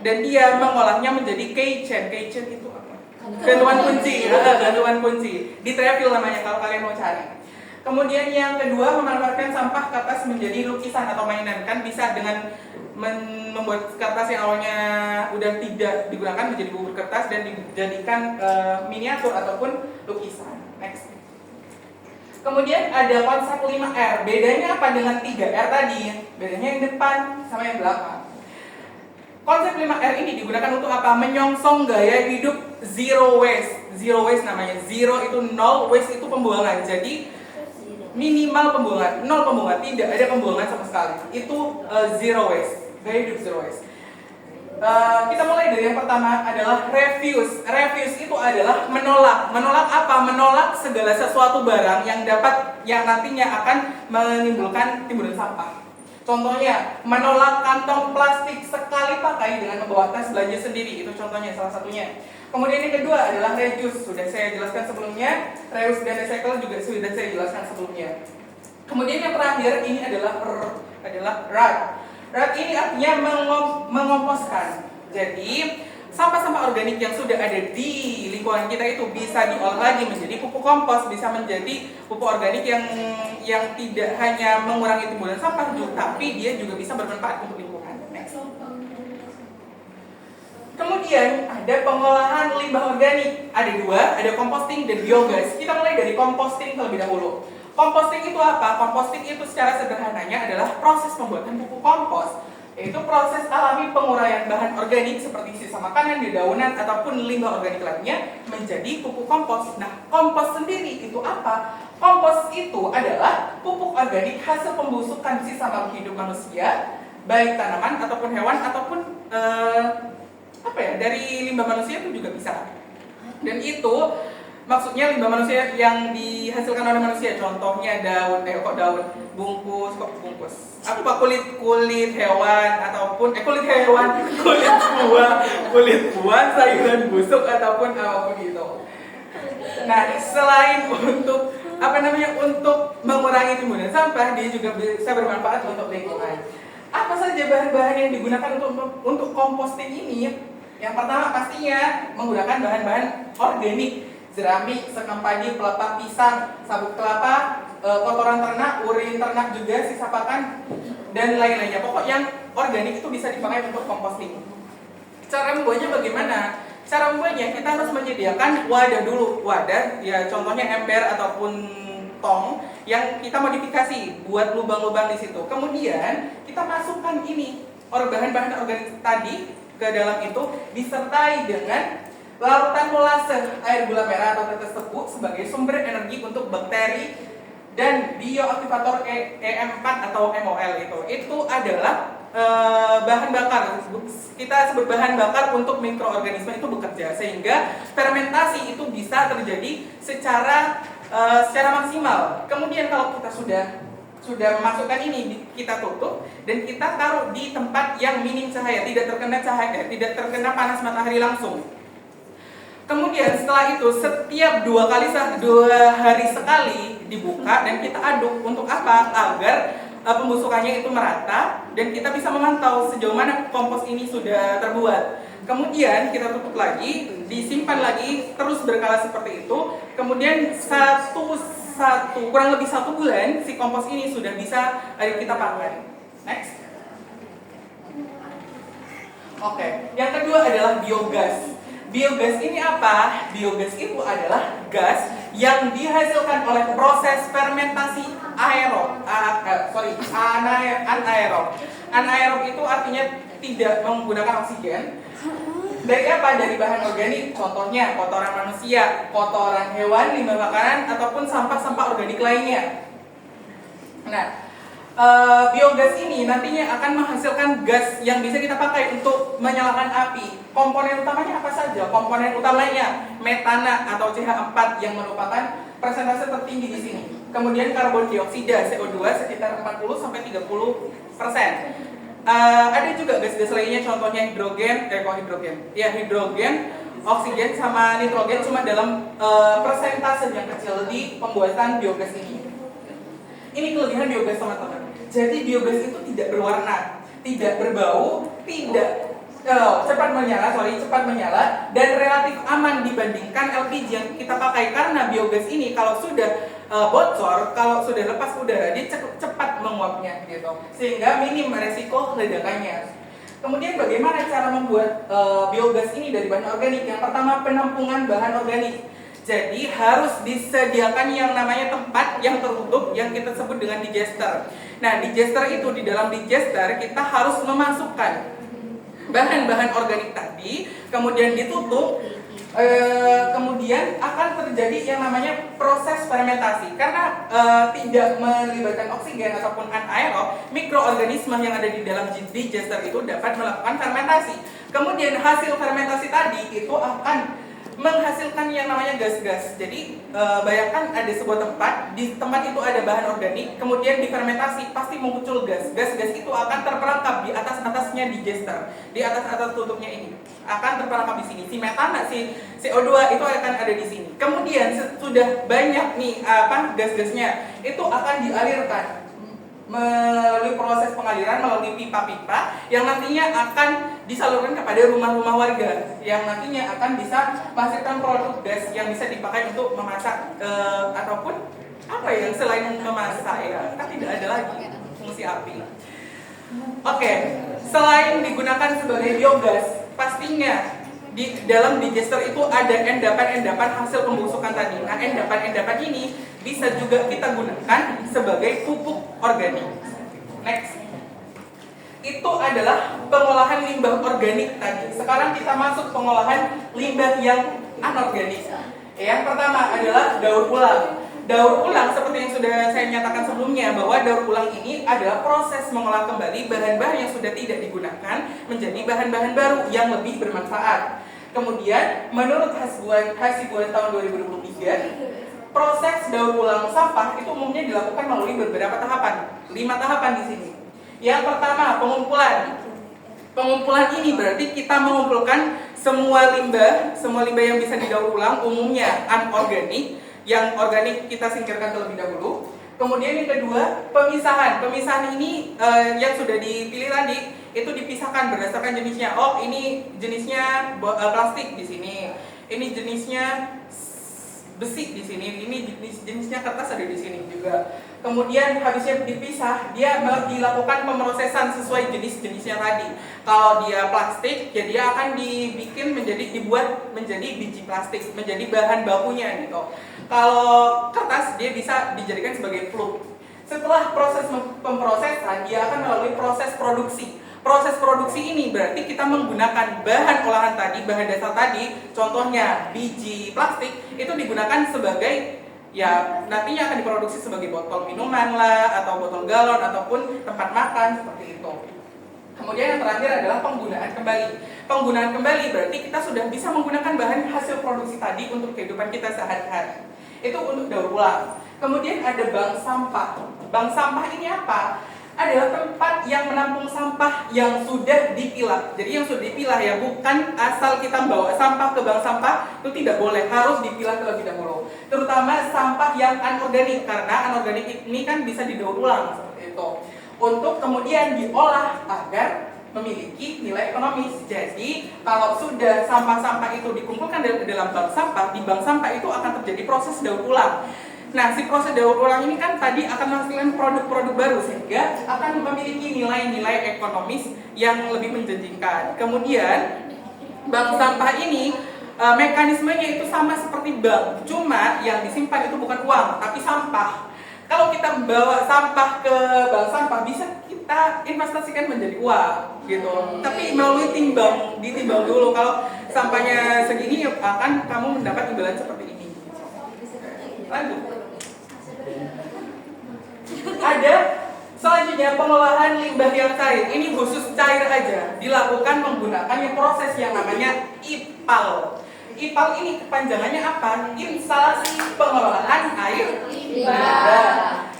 dan dia mengolahnya menjadi keychain. Keychain itu apa? Gantungan kunci. Di Travel namanya kalau kalian mau cari. Kemudian yang kedua, memanfaatkan sampah kertas menjadi lukisan atau mainan. Kan bisa dengan membuat kertas yang awalnya udah tidak digunakan menjadi bubur kertas dan dijadikan miniatur ataupun lukisan. Next. Kemudian ada konsep 5R. Bedanya apa dengan 3R tadi? Bedanya yang depan sama yang belakang. Konsep 5R ini digunakan untuk apa? Menyongsong gaya hidup zero waste. Zero waste namanya. Zero itu nol, waste itu pembuangan. Jadi minimal pembuangan, nol pembuangan, tidak ada pembuangan sama sekali. Itu zero waste, gaya hidup zero waste. Kita mulai dari yang pertama adalah refuse. Refuse itu adalah menolak. Menolak apa? Menolak segala sesuatu barang yang nantinya akan menimbulkan timbunan sampah. Contohnya, menolak kantong plastik sekali pakai dengan membawa tas belanja sendiri. Itu contohnya, salah satunya. Kemudian yang kedua adalah reduce, sudah saya jelaskan sebelumnya. Reuse dan recycle juga sudah saya jelaskan sebelumnya. Kemudian yang terakhir ini adalah RAD. RAD ini artinya mengomposkan. Jadi sampah-sampah organik yang sudah ada di lingkungan kita itu bisa diolah lagi menjadi pupuk kompos, bisa menjadi pupuk organik yang tidak hanya mengurangi timbunan sampah, tapi dia juga bisa bermanfaat untuk lingkungan. Next. Kemudian ada pengolahan limbah organik. Ada dua, ada composting dan biogas. Kita mulai dari composting terlebih dahulu. Composting itu apa? Composting itu secara sederhananya adalah proses pembuatan pupuk kompos. yaitu proses alami penguraian bahan organik seperti sisa makanan, dedaunan, ataupun limbah organik lainnya menjadi pupuk kompos. Nah, kompos sendiri itu apa? Kompos itu adalah pupuk organik hasil pembusukan sisa makhluk hidup manusia, baik tanaman ataupun hewan ataupun dari limbah manusia itu juga bisa. Dan itu maksudnya limbah manusia yang dihasilkan oleh manusia, contohnya daun, bungkus, kulit hewan ataupun kulit buah, sayuran busuk ataupun apapun itu. Nah, selain untuk untuk mengurangi timbunan sampah, dia juga bisa bermanfaat untuk lingkungan. Apa saja bahan-bahan yang digunakan untuk composting ini? Yang pertama pastinya menggunakan bahan-bahan organik, jerami, sekam padi, pelepah pisang, sabut kelapa, kotoran ternak, urin ternak juga, sisa pakan, dan lain-lainnya. Pokok yang organik itu bisa dipakai untuk composting. Cara membuatnya bagaimana? Cara membuatnya kita harus menyediakan wadah dulu. Wadah, ya contohnya ember ataupun tong yang kita modifikasi buat lubang-lubang di situ. Kemudian kita masukkan ini bahan-bahan organik tadi ke dalam itu, disertai dengan larutan molase, air gula merah atau tetes tebu sebagai sumber energi untuk bakteri, dan bioaktivator EM4 atau MOL itu adalah bahan bakar, kita sebut bahan bakar untuk mikroorganisme itu bekerja, sehingga fermentasi itu bisa terjadi secara maksimal. Kemudian kalau kita sudah memasukkan ini, kita tutup dan kita taruh di tempat yang minim cahaya, tidak terkena panas matahari langsung. Kemudian setelah itu setiap 2 hari sekali dibuka dan kita aduk. Untuk apa? Agar pembusukannya itu merata dan kita bisa memantau sejauh mana kompos ini sudah terbuat. Kemudian kita tutup lagi, disimpan lagi terus berkala seperti itu. Kemudian kurang lebih 1 bulan si kompos ini sudah bisa kita pakai. Next. Oke, yang kedua adalah biogas. Biogas ini apa? Biogas itu adalah gas yang dihasilkan oleh proses fermentasi anaerob. Anaerob itu artinya tidak menggunakan oksigen. Dari apa? Dari bahan organik, contohnya kotoran manusia, kotoran hewan, limbah makanan, ataupun sampah-sampah organik lainnya. Nah, biogas ini nantinya akan menghasilkan gas yang bisa kita pakai untuk menyalakan api. Komponen utamanya apa saja? Komponen utamanya metana atau CH4 yang merupakan persentase tertinggi di sini. Kemudian karbon dioksida CO2 sekitar 40-30%. Ada juga gas-gas lainnya, contohnya hidrogen, oksigen sama nitrogen, cuma dalam persentase yang kecil di pembuatan biogas ini. Ini kelebihan biogas, teman-teman. Jadi biogas itu tidak berwarna, tidak berbau, cepat menyala dan relatif aman dibandingkan LPG yang kita pakai, karena biogas ini kalau sudah bocor, kalau sudah lepas udara, dia cepat menguapnya gitu, sehingga minim resiko ledakannya. Kemudian bagaimana cara membuat biogas ini dari bahan organik? Yang pertama, penampungan bahan organik. Jadi harus disediakan yang namanya tempat yang tertutup yang kita sebut dengan digester. Nah, digester itu, di dalam digester kita harus memasukkan bahan-bahan organik tadi, kemudian ditutup. Kemudian akan terjadi yang namanya proses fermentasi, karena tidak melibatkan oksigen ataupun anaerob, mikroorganisme yang ada di dalam digester itu dapat melakukan fermentasi. Kemudian hasil fermentasi tadi itu akan menghasilkan yang namanya gas-gas. Jadi bayangkan ada sebuah tempat, di tempat itu ada bahan organik, kemudian difermentasi, pasti muncul gas. Gas-gas itu akan terperangkap di atas-atasnya digester, di atas-atas tutupnya ini akan terperangkap di sini. Si metana, si CO2 itu akan ada di sini. Kemudian sudah banyak nih gas-gasnya, itu akan dialirkan melalui proses pengaliran, melalui pipa-pipa yang nantinya akan disalurkan kepada rumah-rumah warga, yang nantinya akan bisa menghasilkan produk gas yang bisa dipakai untuk memasak ataupun yang selain memasak ya, kan tidak ada lagi fungsi api. Oke, selain digunakan sebagai biogas, pastinya di dalam digester itu ada endapan-endapan hasil pembusukan tadi. Nah, endapan-endapan ini bisa juga kita gunakan sebagai pupuk organik. Next. itu adalah pengolahan limbah organik tadi. Sekarang kita masuk pengolahan limbah yang anorganik. Yang pertama adalah daur ulang. Daur ulang seperti yang sudah saya nyatakan sebelumnya, bahwa daur ulang ini adalah proses mengolah kembali bahan-bahan yang sudah tidak digunakan menjadi bahan-bahan baru yang lebih bermanfaat. Kemudian menurut Hasibuan tahun 2023, proses daur ulang sampah itu umumnya dilakukan melalui beberapa tahapan. 5 tahapan di sini. Yang pertama, pengumpulan. Pengumpulan ini berarti kita mengumpulkan semua limbah yang bisa didaur ulang, umumnya anorganik. Yang organik kita singkirkan terlebih dahulu. Kemudian yang kedua, pemisahan. Pemisahan ini yang sudah dipilih tadi itu dipisahkan berdasarkan jenisnya. Oh, ini jenisnya plastik di sini. Ini jenisnya besi di sini. Ini jenisnya kertas ada di sini juga. Kemudian habisnya dipisah, dia dilakukan pemrosesan sesuai jenis-jenisnya tadi. Kalau dia plastik, ya dia akan dibuat menjadi biji plastik, menjadi bahan bakunya gitu. Kalau kertas, dia bisa dijadikan sebagai pulp. Setelah proses pemrosesan, dia akan melalui proses produksi. Proses produksi ini berarti kita menggunakan bahan olahan tadi, bahan dasar tadi, contohnya biji plastik, itu digunakan sebagai, ya nantinya akan diproduksi sebagai botol minuman lah, atau botol galon, ataupun tempat makan, seperti itu. Kemudian yang terakhir adalah penggunaan kembali. Penggunaan kembali berarti kita sudah bisa menggunakan bahan hasil produksi tadi untuk kehidupan kita sehari-hari. Itu untuk daur ulang. Kemudian ada bank sampah. Bank sampah ini apa? Adalah tempat yang menampung sampah yang sudah dipilah. Jadi yang sudah dipilah, ya, bukan asal kita bawa sampah ke bank sampah, itu tidak boleh, harus dipilah terlebih dahulu. Terutama sampah yang anorganik, karena anorganik ini kan bisa didaur ulang seperti itu. Untuk kemudian diolah agar memiliki nilai ekonomis. Jadi kalau sudah sampah-sampah itu dikumpulkan dalam bank sampah, di bank sampah itu akan terjadi proses daur ulang. Nah, si proses daur ulang ini kan tadi akan menghasilkan produk-produk baru, sehingga akan memiliki nilai-nilai ekonomis yang lebih menjanjikan. Kemudian bank sampah ini mekanismenya itu sama seperti bank, cuma yang disimpan itu bukan uang tapi sampah. Kalau kita bawa sampah ke bank sampah, bisa kita investasikan menjadi uang gitu. Tapi melalui ditimbang dulu. Kalau sampahnya segini, akan kamu mendapat imbalan seperti ini. Lanjut. Ada selanjutnya pengolahan limbah yang cair. Ini khusus cair aja, dilakukan menggunakan proses yang namanya IPAL. IPAL ini kepanjangannya apa? Instalasi Pengolahan Air Limbah.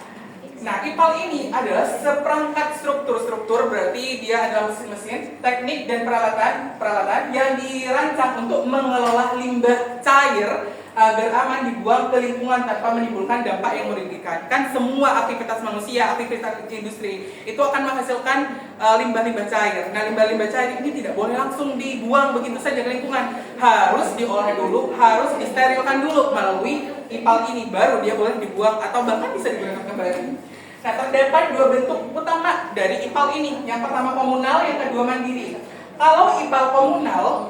Nah, IPAL ini adalah seperangkat struktur, berarti dia adalah mesin-mesin, teknik dan peralatan yang dirancang untuk mengelola limbah cair agar aman dibuang ke lingkungan tanpa menimbulkan dampak yang merugikan. Kan semua aktivitas manusia, aktivitas industri itu akan menghasilkan limbah-limbah cair. Nah, limbah-limbah cair ini tidak boleh langsung dibuang begitu saja ke lingkungan. Harus diolah dulu, harus disterilkan dulu melalui IPAL ini, baru dia boleh dibuang atau bahkan bisa digunakan kembali. Nah, terdapat 2 bentuk utama dari IPAL ini. Yang pertama komunal, yang kedua mandiri. Kalau IPAL komunal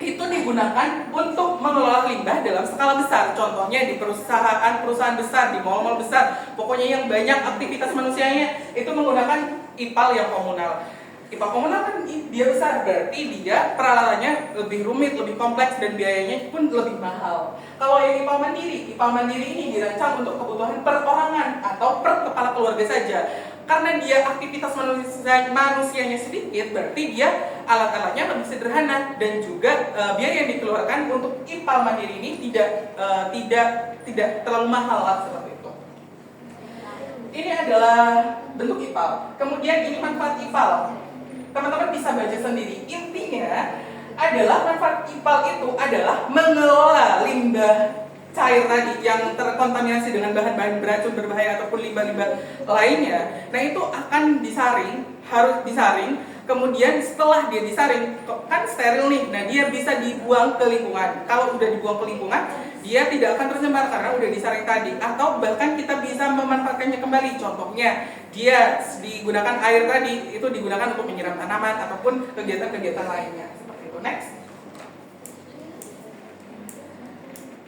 itu digunakan untuk mengelola limbah dalam skala besar. Contohnya di perusahaan besar, di mal-mal besar, pokoknya yang banyak aktivitas manusianya, itu menggunakan IPAL yang komunal. IPAL komunal kan dia besar, berarti dia peralatannya lebih rumit, lebih kompleks, dan biayanya pun lebih mahal. Kalau yang IPAL mandiri ini dirancang untuk kebutuhan perorangan atau per kepala keluarga saja. Karena dia aktivitas manusianya sedikit, berarti dia alat-alatnya lebih sederhana, dan juga biaya yang dikeluarkan untuk IPAL mandiri ini tidak terlalu mahal lah, seperti itu. Ini adalah bentuk IPAL. Kemudian ini manfaat IPAL. Teman-teman bisa baca sendiri. Intinya adalah manfaat IPAL itu adalah mengelola limbah cair tadi yang terkontaminasi dengan bahan-bahan beracun berbahaya ataupun limbah-limbah lainnya. Nah, itu akan harus disaring. Kemudian setelah dia disaring, kan steril nih. Nah, dia bisa dibuang ke lingkungan. Kalau udah dibuang ke lingkungan, dia tidak akan tercemar karena udah disaring tadi. Atau bahkan kita bisa memanfaatkannya kembali. Contohnya, dia digunakan air tadi, itu digunakan untuk menyiram tanaman ataupun kegiatan-kegiatan lainnya. Seperti itu. Next.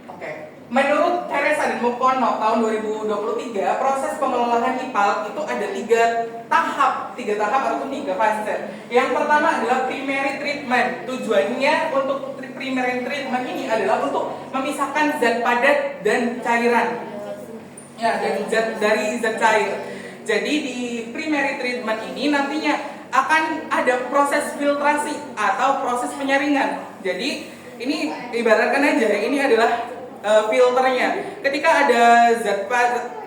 Oke. Menurut Teresa dan Mukono tahun 2023, proses pengelolaan IPAL itu ada tiga tahap ataupun 3 fase. Yang pertama adalah primary treatment. Tujuannya untuk primary treatment ini adalah untuk memisahkan zat padat dan cairan. Ya, dari zat cair. Jadi di primary treatment ini nantinya akan ada proses filtrasi atau proses penyaringan. Jadi ini ibaratkan aja ini adalah filternya. Ketika ada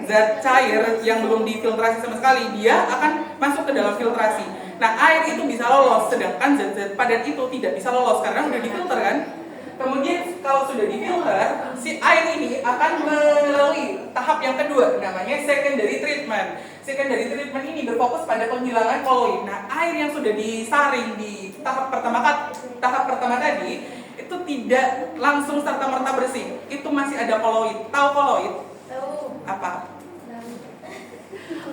zat cair yang belum difiltrasi sama sekali, dia akan masuk ke dalam filtrasi. Nah, air itu bisa lolos, sedangkan zat-zat padat itu tidak bisa lolos karena udah difilter kan. Kemudian kalau sudah difilter, si air ini akan melalui tahap yang kedua, namanya secondary treatment. Secondary treatment ini berfokus pada penghilangan koloid. Nah, air yang sudah disaring di tahap pertama tadi itu tidak langsung serta-merta bersih. Itu masih ada koloid. Tahu koloid? Tahu. Apa?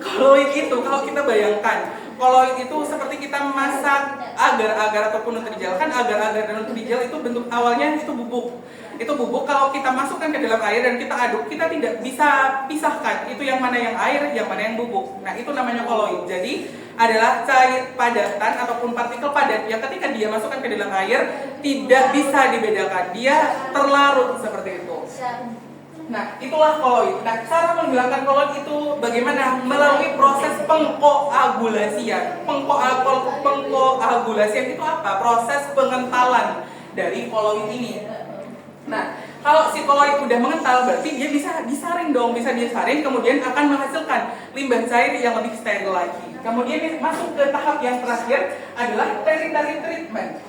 Koloid itu kalau kita bayangkan, koloid itu seperti kita masak agar-agar ataupun nutrijel. Kan agar-agar dan nutrijel itu bentuk awalnya itu bubuk. Itu bubuk kalau kita masukkan ke dalam air dan kita aduk, kita tidak bisa pisahkan itu yang mana yang air, yang mana yang bubuk. Nah, itu namanya koloid. Jadi adalah cair padatan ataupun partikel padat yang ketika dia masukkan ke dalam air tidak bisa dibedakan. Dia terlarut seperti itu. Nah, itulah koloid. Nah, cara menghilangkan koloid itu bagaimana? Melalui proses pengkoagulasian. Pengkoagulasian itu apa? Proses pengentalan dari koloid ini. Nah, kalau si koloid udah mengental, berarti dia bisa disaring dong, kemudian akan menghasilkan limbah cair yang lebih steril lagi. Kemudian masuk ke tahap yang terakhir adalah tertiary treatment.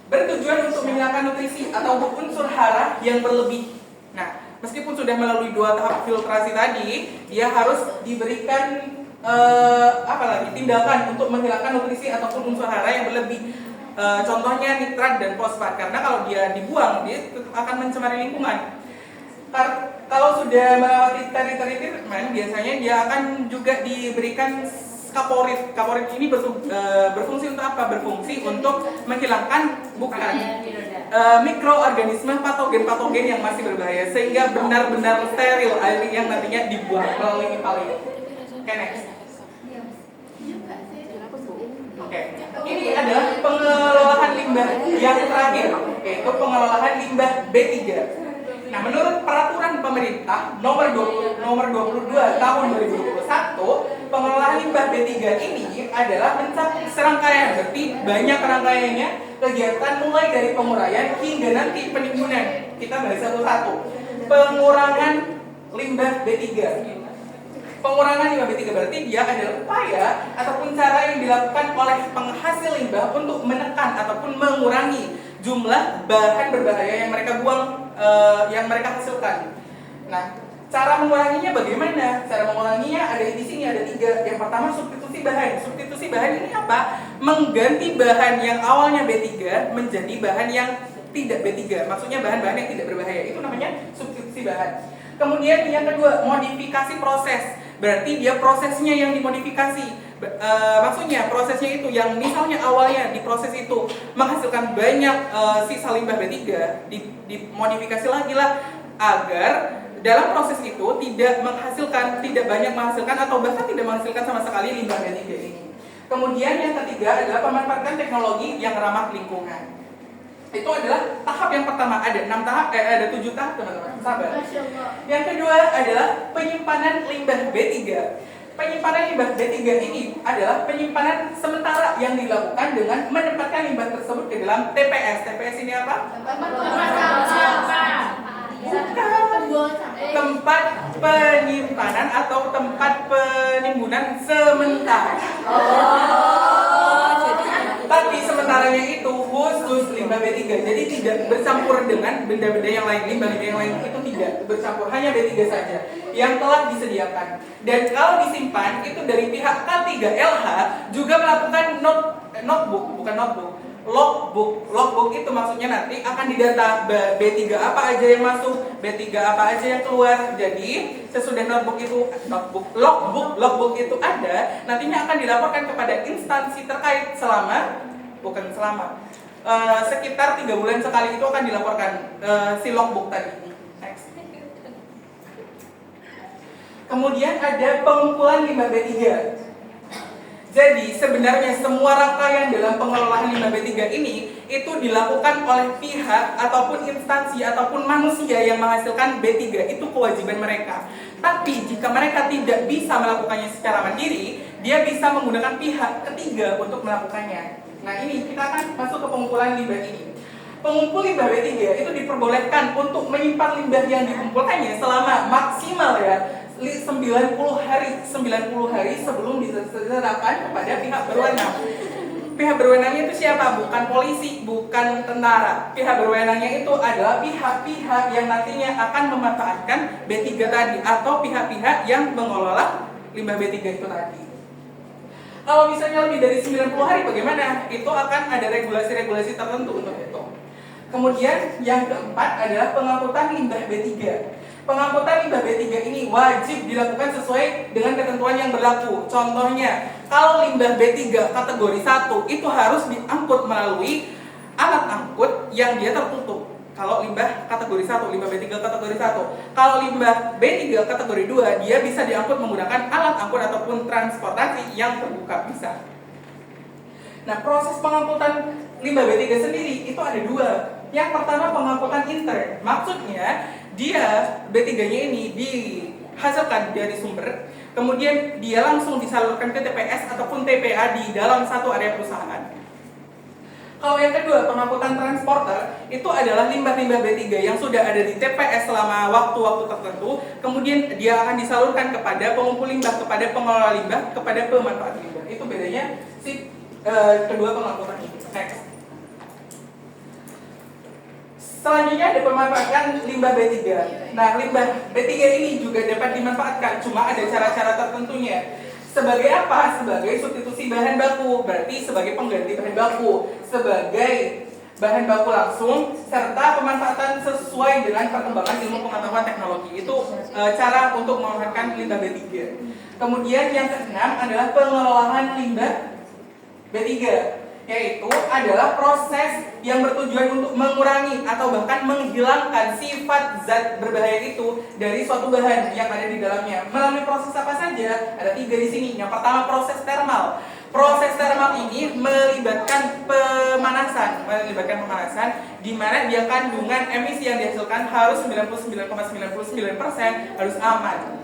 Bertujuan untuk menghilangkan nutrisi atau unsur hara yang berlebih. Nah, meskipun sudah melalui 2 tahap filtrasi tadi, dia harus diberikan tindakan untuk menghilangkan nutrisi ataupun unsur hara yang berlebih. Contohnya nitrat dan fosfat, karena kalau dia dibuang dia tetap akan mencemari lingkungan. Kalau sudah melewati tertiary treatment, biasanya dia akan juga diberikan kaporit. Kaporit ini berfungsi untuk apa? Berfungsi untuk menghilangkan mikroorganisme patogen yang masih berbahaya, sehingga benar-benar steril air yang nantinya dibuang melalui IPAL ini. Oke, next. Oke, ini adalah pengelolaan limbah yang terakhir, yaitu pengelolaan limbah B3. Nah, menurut peraturan pemerintah nomor 22 tahun 2021, pengelolaan limbah B3 ini adalah mencakup serangkaian, berarti banyak rangkaiannya, kegiatan mulai dari penguraian hingga nanti penimbunan. Kita bahas satu-satu. Pengurangan limbah B3. Pengurangan limbah B3 berarti dia adalah upaya ataupun cara yang dilakukan oleh penghasil limbah untuk menekan ataupun mengurangi jumlah bahan berbahaya yang mereka buang, yang mereka hasilkan. Nah, cara menguranginya bagaimana? Cara menguranginya ada di sini, ada 3. Yang pertama, substitusi bahan. Substitusi bahan ini apa? Mengganti bahan yang awalnya B3 menjadi bahan yang tidak B3. Maksudnya bahan-bahan yang tidak berbahaya. Itu namanya substitusi bahan. Kemudian yang kedua, modifikasi proses. Berarti dia prosesnya yang dimodifikasi. Maksudnya prosesnya itu yang misalnya awalnya di proses itu menghasilkan banyak sisa limbah B3, dimodifikasi lagi lah agar dalam proses itu tidak banyak menghasilkan atau bahkan tidak menghasilkan sama sekali limbah B3 ini. Kemudian yang ketiga adalah pemanfaatan teknologi yang ramah lingkungan. Itu adalah tahap yang pertama. Ada 7 tahap, teman-teman. Sabar. Yang kedua adalah penyimpanan limbah B3. Penyimpanan limbah B3 ini adalah penyimpanan sementara yang dilakukan dengan menempatkan limbah tersebut ke dalam TPS. TPS ini apa? Tempat penyimpanan atau tempat penimbunan sementara. Tapi sementaranya itu khusus limbah B3, jadi tidak bercampur dengan benda-benda yang lain. Limbah-limbah yang lain itu tidak bercampur, hanya B3 saja yang telah disediakan. Dan kalau disimpan itu dari pihak K3LH juga melakukan logbook itu maksudnya nanti akan didata B3 apa aja yang masuk, B3 apa aja yang keluar. Jadi sesudah logbook itu ada, nantinya akan dilaporkan kepada instansi terkait sekitar 3 bulan sekali itu akan dilaporkan si logbook tadi. Next. Kemudian ada pengumpulan limbah B3. Jadi sebenarnya semua rangkaian dalam pengelolaan limbah B3 ini itu dilakukan oleh pihak ataupun instansi ataupun manusia yang menghasilkan B3, itu kewajiban mereka. Tapi jika mereka tidak bisa melakukannya secara mandiri, dia bisa menggunakan pihak ketiga untuk melakukannya. Nah ini kita akan masuk ke pengumpulan limbah ini. Pengumpul limbah B3 itu diperbolehkan untuk menyimpan limbah yang dikumpulkannya selama maksimal 90 hari sebelum diserahkan kepada pihak berwenang. Pihak berwenangnya itu siapa? Bukan polisi, bukan tentara. Pihak berwenangnya itu adalah pihak-pihak yang nantinya akan memanfaatkan B3 tadi, atau pihak-pihak yang mengelola limbah B3 itu tadi. Kalau misalnya lebih dari 90 hari bagaimana? Itu akan ada regulasi-regulasi tertentu untuk itu. Kemudian yang keempat adalah pengangkutan limbah B3. Pengangkutan limbah B3 ini wajib dilakukan sesuai dengan ketentuan yang berlaku. Contohnya, kalau limbah B3 kategori 1 itu harus diangkut melalui alat angkut yang dia tertutup. Kalau limbah kategori 1, limbah B3 kategori 1. Kalau limbah B3 kategori 2, dia bisa diangkut menggunakan alat angkut ataupun transportasi yang terbuka bisa. Nah, proses pengangkutan limbah B3 sendiri itu ada dua. Yang pertama pengangkutan intern. Maksudnya dia B3-nya ini dihasilkan dari sumber, kemudian dia langsung disalurkan ke TPS ataupun TPA di dalam satu area perusahaan. Kalau yang kedua, pengangkutan transporter, itu adalah limbah-limbah B3 yang sudah ada di TPS selama waktu-waktu tertentu, kemudian dia akan disalurkan kepada pengumpul limbah, kepada pengelola limbah, kepada pemanfaat limbah. Itu bedanya si kedua pengangkutan ini. Next. Selanjutnya ada pemanfaatan limbah B3. Nah, limbah B3 ini juga dapat dimanfaatkan, cuma ada cara-cara tertentunya. Sebagai apa? Sebagai substitusi bahan baku, berarti sebagai pengganti bahan baku, sebagai bahan baku langsung, serta pemanfaatan sesuai dengan perkembangan ilmu pengetahuan teknologi. Itu cara untuk memanfaatkan limbah B3. Kemudian yang keenam adalah pengelolaan limbah B3, yaitu adalah proses yang bertujuan untuk mengurangi atau bahkan menghilangkan sifat zat berbahaya itu dari suatu bahan yang ada di dalamnya. Melalui proses apa saja? Ada 3 di sini. Yang pertama proses termal. Proses termal ini melibatkan pemanasan, di mana dia kandungan emisi yang dihasilkan harus 99,99% harus aman.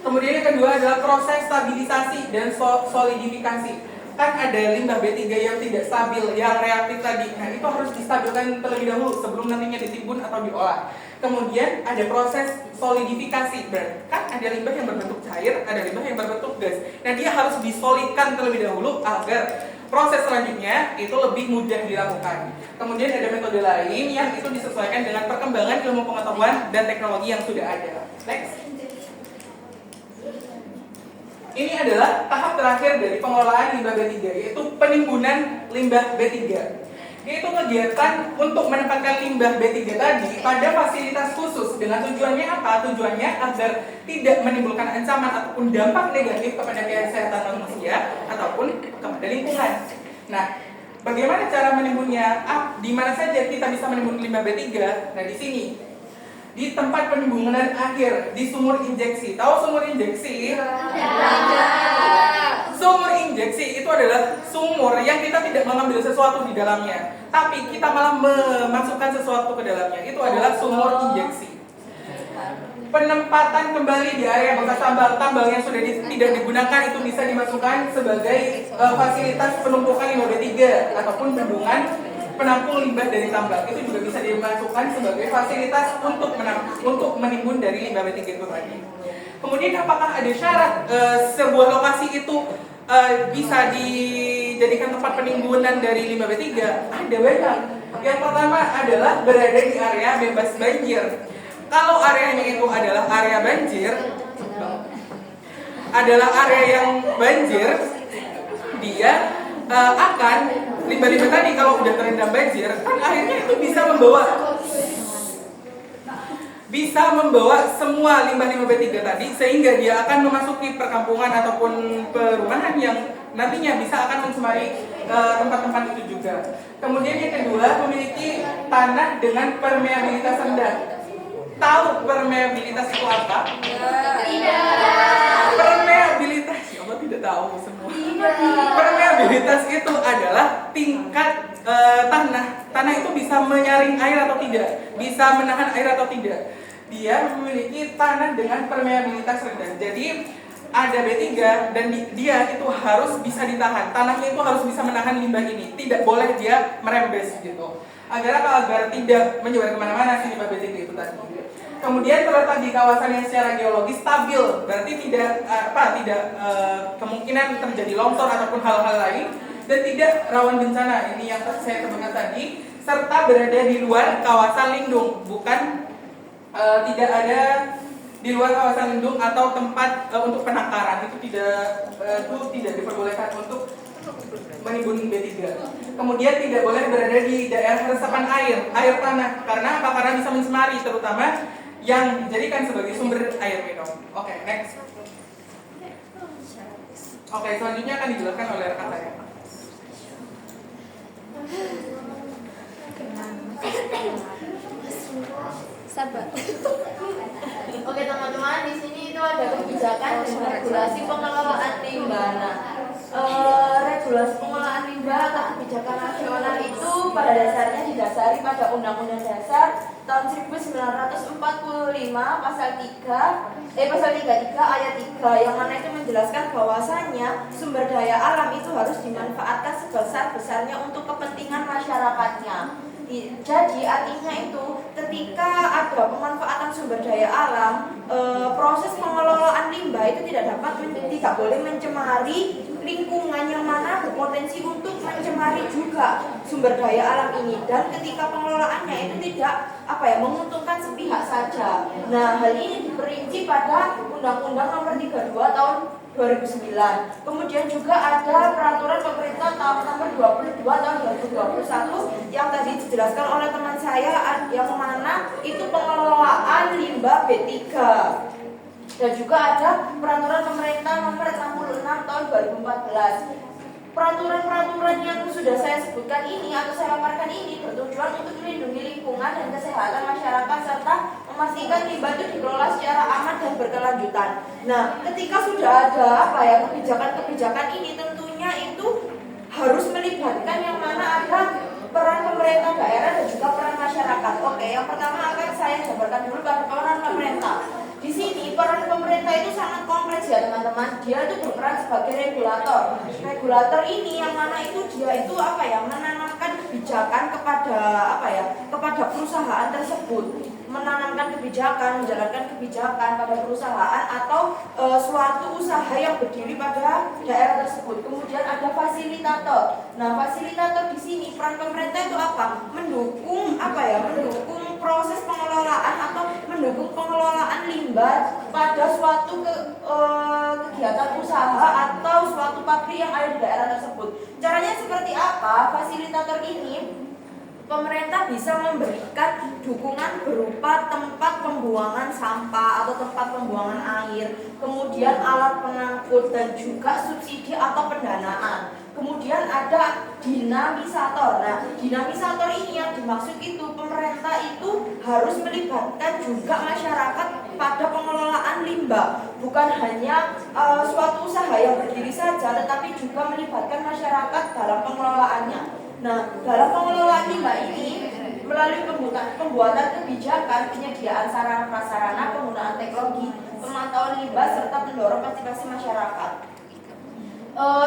Kemudian yang kedua adalah proses stabilisasi dan solidifikasi. Kan ada limbah B3 yang tidak stabil, yang reaktif tadi. Nah, itu harus distabilkan terlebih dahulu sebelum nantinya ditimbun atau diolah. Kemudian ada proses solidifikasi. Berarti kan ada limbah yang berbentuk cair, ada limbah yang berbentuk gas. Nah, dia harus disolidkan terlebih dahulu agar proses selanjutnya itu lebih mudah dilakukan. Kemudian ada metode lain yang itu disesuaikan dengan perkembangan ilmu pengetahuan dan teknologi yang sudah ada. Next. Ini adalah tahap terakhir dari pengelolaan limbah B3, yaitu penimbunan limbah B3. Yaitu kegiatan untuk menempatkan limbah B3 tadi pada fasilitas khusus. Dengan tujuannya apa? Tujuannya agar tidak menimbulkan ancaman ataupun dampak negatif kepada kesehatan manusia ataupun kepada lingkungan. Nah, bagaimana cara menimbunnya? Di mana saja kita bisa menimbun limbah B3? Nah, di sini. Di tempat penimbunan akhir, di sumur injeksi. Tahu sumur injeksi? Sumur injeksi itu adalah sumur yang kita tidak mengambil sesuatu di dalamnya, tapi kita malah memasukkan sesuatu ke dalamnya. Itu adalah sumur injeksi. Penempatan kembali di area bekas tambang yang sudah tidak digunakan itu bisa dimasukkan sebagai fasilitas penumpukan limbah B3 ataupun bendungan penampung limbah dari tambang. Itu juga bisa dimasukkan sebagai fasilitas untuk menimbun dari limbah B3 itu tadi. Kemudian apakah ada syarat sebuah lokasi itu bisa dijadikan tempat penimbunan dari limbah B3? Ada banyak. Yang pertama adalah berada di area bebas banjir. Kalau areanya itu adalah area banjir, dia akan limbah-limbah tadi kalau udah terendam banjir, kan akhirnya itu bisa membawa semua limbah-limbah B3 tadi, sehingga dia akan memasuki perkampungan ataupun perumahan yang nantinya bisa akan mencemari tempat-tempat itu juga. Kemudian yang kedua, memiliki tanah dengan permeabilitas rendah. tahu permeabilitas itu apa? Tidak. Permeabilitas, ya Allah tidak tahu semua. Permeabilitas itu adalah tingkat tanah itu bisa menyaring air atau tidak, bisa menahan air atau tidak. Dia memiliki tanah dengan permeabilitas rendah. Jadi ada B3 dan dia itu harus bisa ditahan. Tanahnya itu harus bisa menahan limbah ini. Tidak boleh dia merembes gitu. Agar tidak menyebar kemana-mana si limbah B3 itu tadi. Kemudian terletak di kawasan yang secara geologis stabil, berarti tidak kemungkinan terjadi longsor ataupun hal-hal lain, dan tidak rawan bencana. Ini yang saya sebutkan tadi, serta berada di luar kawasan lindung, bukan tidak ada di luar kawasan lindung atau tempat untuk penangkaran. Itu tidak diperbolehkan untuk menimbun B3. Kemudian tidak boleh berada di daerah resapan air tanah. Karena apa? Karena bisa mencemari, terutama yang dijadikan sebagai sumber air minum. Oke, next. Oke, selanjutnya akan dijelaskan oleh rekan saya. Sabar. Oke teman-teman, di sini itu ada kebijakan dan regulasi pengelolaan limbah. Nah, regulasi pengelolaan limbah atau kebijakan nasional itu pada dasarnya didasari pada Undang-Undang Dasar tahun 1945 pasal 33 ayat 3 yang mana itu menjelaskan bahwasanya sumber daya alam itu harus dimanfaatkan sebesar-besarnya untuk kepentingan masyarakatnya. Jadi artinya itu ketika ada pemanfaatan sumber daya alam, proses pengelolaan limbah itu tidak boleh mencemari lingkungan yang mana berpotensi untuk mencemari juga sumber daya alam ini, dan ketika pengelolaannya itu tidak menguntungkan sepihak saja. Nah, hal ini diperinci pada Undang-Undang Nomor 32 Tahun 2009. Kemudian juga ada peraturan pemerintah nomor 22 tahun 2021 yang tadi dijelaskan oleh teman saya, yang mana itu pengelolaan limbah B3. Dan juga ada peraturan pemerintah nomor 66 tahun 2014. Peraturan-peraturan yang sudah saya sebutkan ini atau saya paparkan ini bertujuan untuk melindungi lingkungan dan kesehatan masyarakat serta memastikan limbah itu dikelola secara aman dan berkelanjutan. Nah, ketika sudah ada kebijakan-kebijakan ini, tentunya itu harus melibatkan yang mana ada peran pemerintah daerah dan juga peran masyarakat. Oke, yang pertama akan saya jabarkan dulu pada peran pemerintah. Di sini peran pemerintah itu sangat kompleks ya teman-teman. Dia itu berperan sebagai regulator. Regulator ini yang mana itu dia itu menanamkan kebijakan kepada perusahaan tersebut. Menanamkan kebijakan, menjalankan kebijakan pada perusahaan atau suatu usaha yang berdiri pada daerah tersebut. Kemudian ada fasilitator. Nah, fasilitator di sini peran pemerintah itu apa? Mendukung proses pengelolaan atau mendukung pengelolaan limbah pada suatu kegiatan usaha atau suatu pabrik yang ada di daerah tersebut. Caranya seperti apa? Fasilitator ini pemerintah bisa memberikan dukungan berupa tempat pembuangan sampah atau tempat pembuangan air, kemudian alat pengangkut dan juga subsidi atau pendanaan. Kemudian ada dinamisator. Nah, dinamisator ini yang dimaksud itu pemerintah itu harus melibatkan juga masyarakat pada pengelolaan limbah. Bukan hanya suatu usaha yang berdiri saja, tetapi juga melibatkan masyarakat dalam pengelolaannya. Nah, dalam pengelolaan limbah ini melalui pembuatan kebijakan, penyediaan sarana prasarana, penggunaan teknologi, pemantauan limbah serta mendorong partisipasi masyarakat.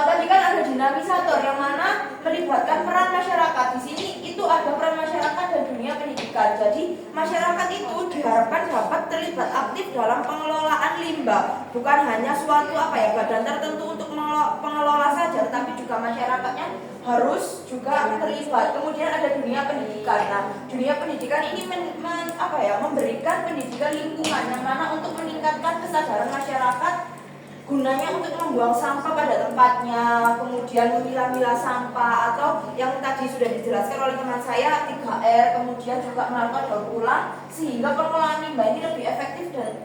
Tadi kan ada dinamisator yang mana melibatkan peran masyarakat. Di sini itu ada peran masyarakat dan dunia pendidikan. Jadi masyarakat itu diharapkan dapat terlibat aktif dalam pengelolaan limbah. Bukan hanya suatu badan tertentu untuk pengelola saja, tetapi juga masyarakatnya harus juga terlibat. Kemudian ada dunia pendidikan. Nah, dunia pendidikan ini memberikan pendidikan lingkungan yang mana untuk meningkatkan kesadaran masyarakat, gunanya untuk membuang sampah pada tempatnya, kemudian memilah-milah sampah atau yang tadi sudah dijelaskan oleh teman saya 3R, kemudian juga melakukan daur ulang sehingga pengelolaan limbah ini lebih efektif dan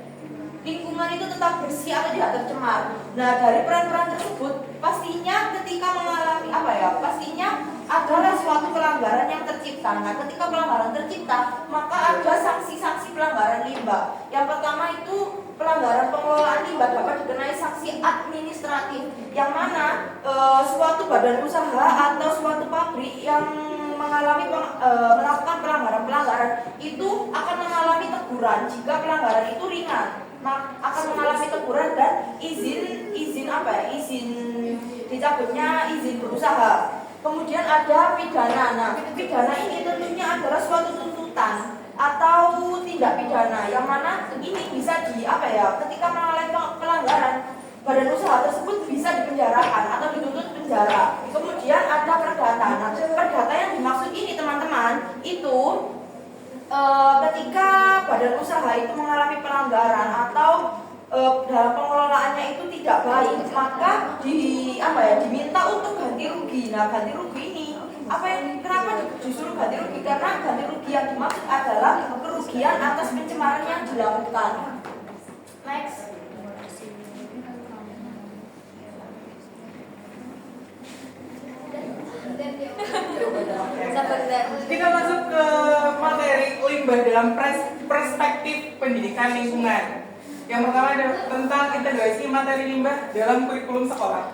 lingkungan itu tetap bersih atau tidak tercemar. Nah, dari peran-peran tersebut pastinya ketika mengalami pastinya adalah suatu pelanggaran yang tercipta. Nah, ketika pelanggaran tercipta, maka ada sanksi-sanksi pelanggaran limbah. Mbak. Yang pertama itu pelanggaran pengelolaan limbah dapat dikenai sanksi administratif, yang mana suatu badan usaha atau suatu pabrik yang melakukan pelanggaran itu akan mengalami teguran. Jika pelanggaran itu ringan, akan mengalami teguran dan izin dicabutnya izin berusaha. Kemudian ada pidana. Nah, pidana ini tentunya adalah suatu tuntutan atau tindak pidana yang mana ini bisa ketika mengalami pelanggaran, badan usaha tersebut bisa dipenjarakan atau dituntut penjara. Kemudian ada perdata. Nah, perdata yang dimaksud ini teman-teman itu ketika badan usaha itu mengalami pelanggaran atau dalam pengelolaannya itu tidak baik, maka diminta untuk ganti rugi. Nah, ganti rugi ini kenapa disuruh ganti rugi? Karena ganti rugi yang dimaksud adalah kerugian atas pencemaran yang dilakukan. Next. Kita masuk ke materi limbah dalam perspektif pendidikan lingkungan. Yang pertama adalah tentang integrasi materi limbah dalam kurikulum sekolah.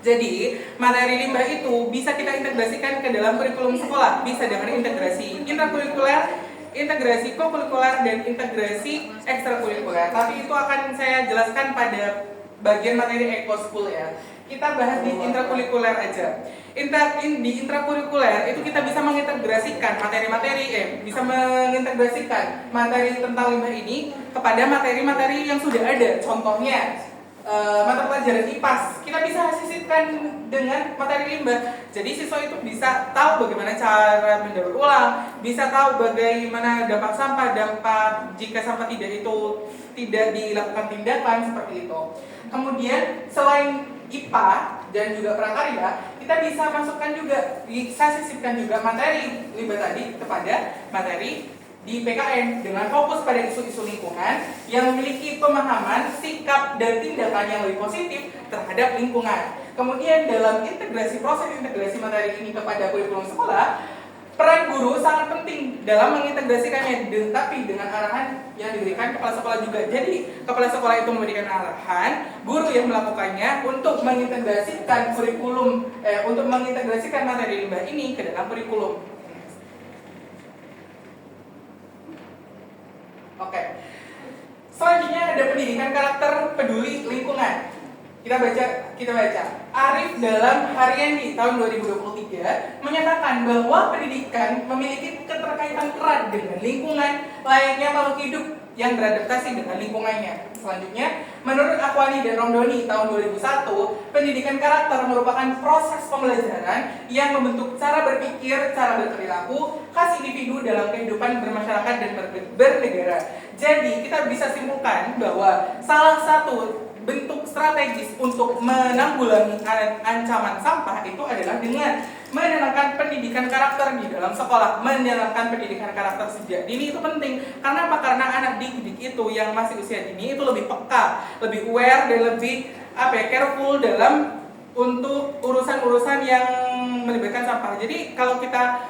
Jadi, materi limbah itu bisa kita integrasikan ke dalam kurikulum sekolah, bisa dengan integrasi intrakurikuler, integrasi kokurikuler, dan integrasi ekstrakurikuler. Tapi itu akan saya jelaskan pada bagian materi ekoschool ya. Kita bahas di intrakurikuler aja. Di intrakurikuler itu kita bisa mengintegrasikan bisa mengintegrasikan materi tentang limbah ini kepada materi-materi yang sudah ada. Contohnya mata pelajaran IPAS kita bisa sisipkan dengan materi limbah. Jadi siswa itu bisa tahu bagaimana cara mendaur ulang, bisa tahu bagaimana dampak jika sampah tidak dilakukan tindakan seperti itu. Kemudian selain IPA dan juga prakarya, kita bisa sisipkan juga materi limbah tadi kepada materi di PKN dengan fokus pada isu-isu lingkungan yang memiliki pemahaman, sikap, dan tindakan yang lebih positif terhadap lingkungan. Kemudian dalam proses integrasi materi ini kepada kurikulum sekolah, peran guru sangat penting dalam mengintegrasikannya, tapi dengan arahan yang diberikan kepala sekolah juga. Jadi kepala sekolah itu memberikan arahan, guru yang melakukannya untuk mengintegrasikan untuk mengintegrasikan materi limbah ini ke dalam kurikulum. Oke. Selanjutnya ada pendidikan karakter peduli lingkungan. Kita baca. Arif dalam harian di tahun 2023 menyatakan bahwa pendidikan memiliki keterkaitan erat dengan lingkungan layaknya makhluk hidup yang beradaptasi dengan lingkungannya. Selanjutnya, menurut Akwani dan Romdoni tahun 2001, pendidikan karakter merupakan proses pembelajaran yang membentuk cara berpikir, cara berperilaku khas individu dalam kehidupan bermasyarakat dan bernegara. Jadi, kita bisa simpulkan bahwa salah satu bentuk strategis untuk menanggulangi ancaman sampah itu adalah dengan menanamkan pendidikan karakter di dalam sekolah. Menanamkan pendidikan karakter sejak dini itu penting. Karena apa? Karena anak didik itu yang masih usia dini itu lebih peka, lebih aware, dan lebih careful dalam untuk urusan-urusan yang melibatkan sampah. Jadi kalau kita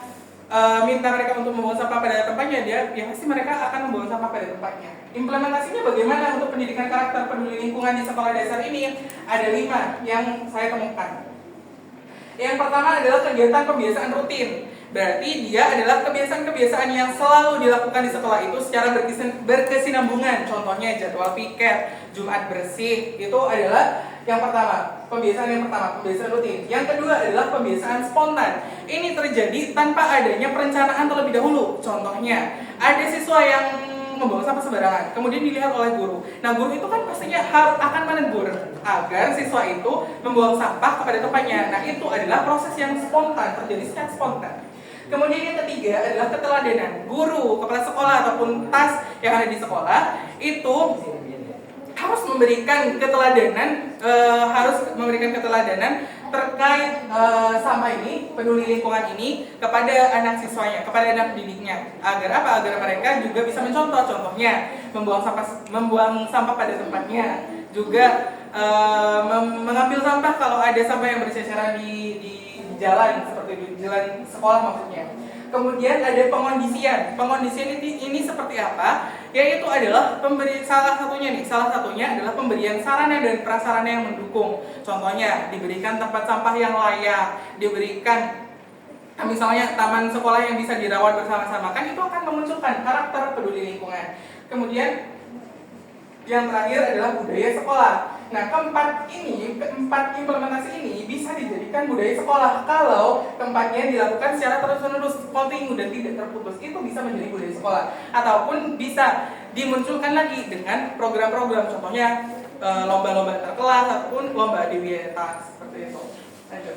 minta mereka untuk membuang sampah pada tempatnya, ya pasti mereka akan membuang sampah pada tempatnya. Implementasinya bagaimana untuk pendidikan karakter peduli lingkungan di sekolah dasar ini? Ada 5 yang saya temukan. Yang pertama adalah kegiatan pembiasaan rutin. Berarti dia adalah kebiasaan-kebiasaan yang selalu dilakukan di sekolah itu secara berkesinambungan. Contohnya jadwal piket, Jumat bersih, itu adalah yang pertama, pembiasaan rutin. Yang kedua adalah pembiasaan spontan. Ini terjadi tanpa adanya perencanaan terlebih dahulu. Contohnya, ada siswa yang membawa sampah sembarangan, kemudian dilihat oleh guru. Nah, guru itu kan pastinya akan menegur agar siswa itu membuang sampah kepada tempatnya. Nah, itu adalah proses yang spontan, terjadi secara spontan. Kemudian yang ketiga adalah keteladanan. Guru, kepala sekolah ataupun tas yang ada di sekolah itu harus memberikan keteladanan terkait sampah ini, peduli lingkungan ini kepada anak siswanya, kepada anak didiknya. Agar apa? Agar mereka juga bisa mencontoh. Contohnya membuang sampah pada tempatnya, juga mengambil sampah kalau ada sampah yang berceceran di jalan, seperti di jalan sekolah maksudnya. Kemudian ada pengondisian. Pengondisian ini seperti apa? Yaitu adalah salah satunya adalah pemberian sarana dan prasarana yang mendukung. Contohnya diberikan tempat sampah yang layak, diberikan misalnya taman sekolah yang bisa dirawat bersama-sama, kan itu akan memunculkan karakter peduli lingkungan. Kemudian yang terakhir adalah budaya sekolah. Nah, keempat implementasi ini bisa dijadikan budaya sekolah kalau keempatnya dilakukan secara terus-menerus, kontinu dan tidak terputus. Itu bisa menjadi budaya sekolah. Ataupun bisa dimunculkan lagi dengan program-program, contohnya lomba-lomba terkelas ataupun lomba adiwiyata seperti itu. Lanjut.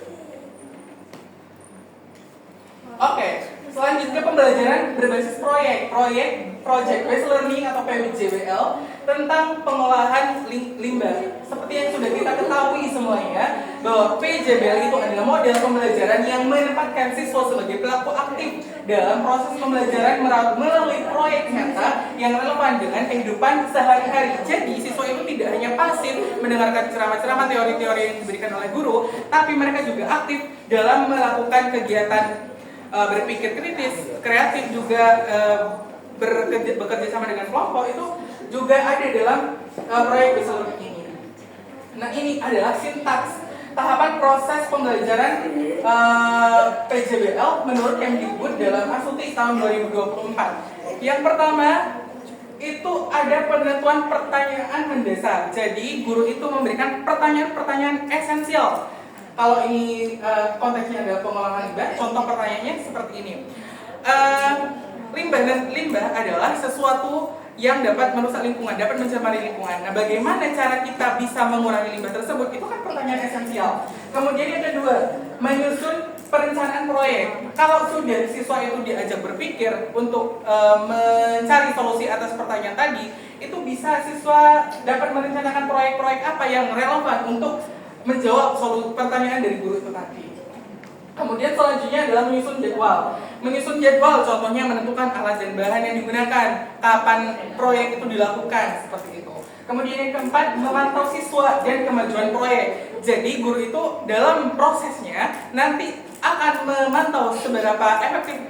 Oke, selanjutnya pembelajaran berbasis project based learning atau PBJBL tentang pengolahan limbah. Seperti yang sudah kita ketahui semuanya, bahwa PJBL itu adalah model pembelajaran yang menempatkan siswa sebagai pelaku aktif dalam proses pembelajaran melalui proyek nyata yang relevan dengan kehidupan sehari-hari. Jadi siswa itu tidak hanya pasif mendengarkan ceramah-ceramah teori-teori yang diberikan oleh guru, tapi mereka juga aktif dalam melakukan kegiatan berpikir kritis, kreatif, juga bekerja sama dengan kelompok. Itu juga ada dalam proyek besar ini. Nah, ini adalah sintaks tahapan proses pembelajaran PJBL menurut Kemdikbud dalam Asuti tahun 2024. Yang pertama itu ada penentuan pertanyaan mendasar. Jadi guru itu memberikan pertanyaan-pertanyaan esensial. Kalau ini konteksnya adalah pengolahan limbah, contoh pertanyaannya seperti ini. Limbah adalah sesuatu yang dapat merusak lingkungan, dapat mencemari lingkungan. Nah, bagaimana cara kita bisa mengurangi limbah tersebut? Itu kan pertanyaan esensial. Kemudian yang kedua, menyusun perencanaan proyek. Kalau sudah siswa itu diajak berpikir untuk mencari solusi atas pertanyaan tadi, itu bisa siswa dapat merencanakan proyek-proyek apa yang relevan untuk menjawab pertanyaan dari guru itu tadi. Kemudian selanjutnya adalah menyusun jadwal. Menyusun jadwal contohnya menentukan alat dan bahan yang digunakan, kapan proyek itu dilakukan, seperti itu. Kemudian yang keempat, memantau siswa dan kemajuan proyek. Jadi guru itu dalam prosesnya nanti akan memantau seberapa efektif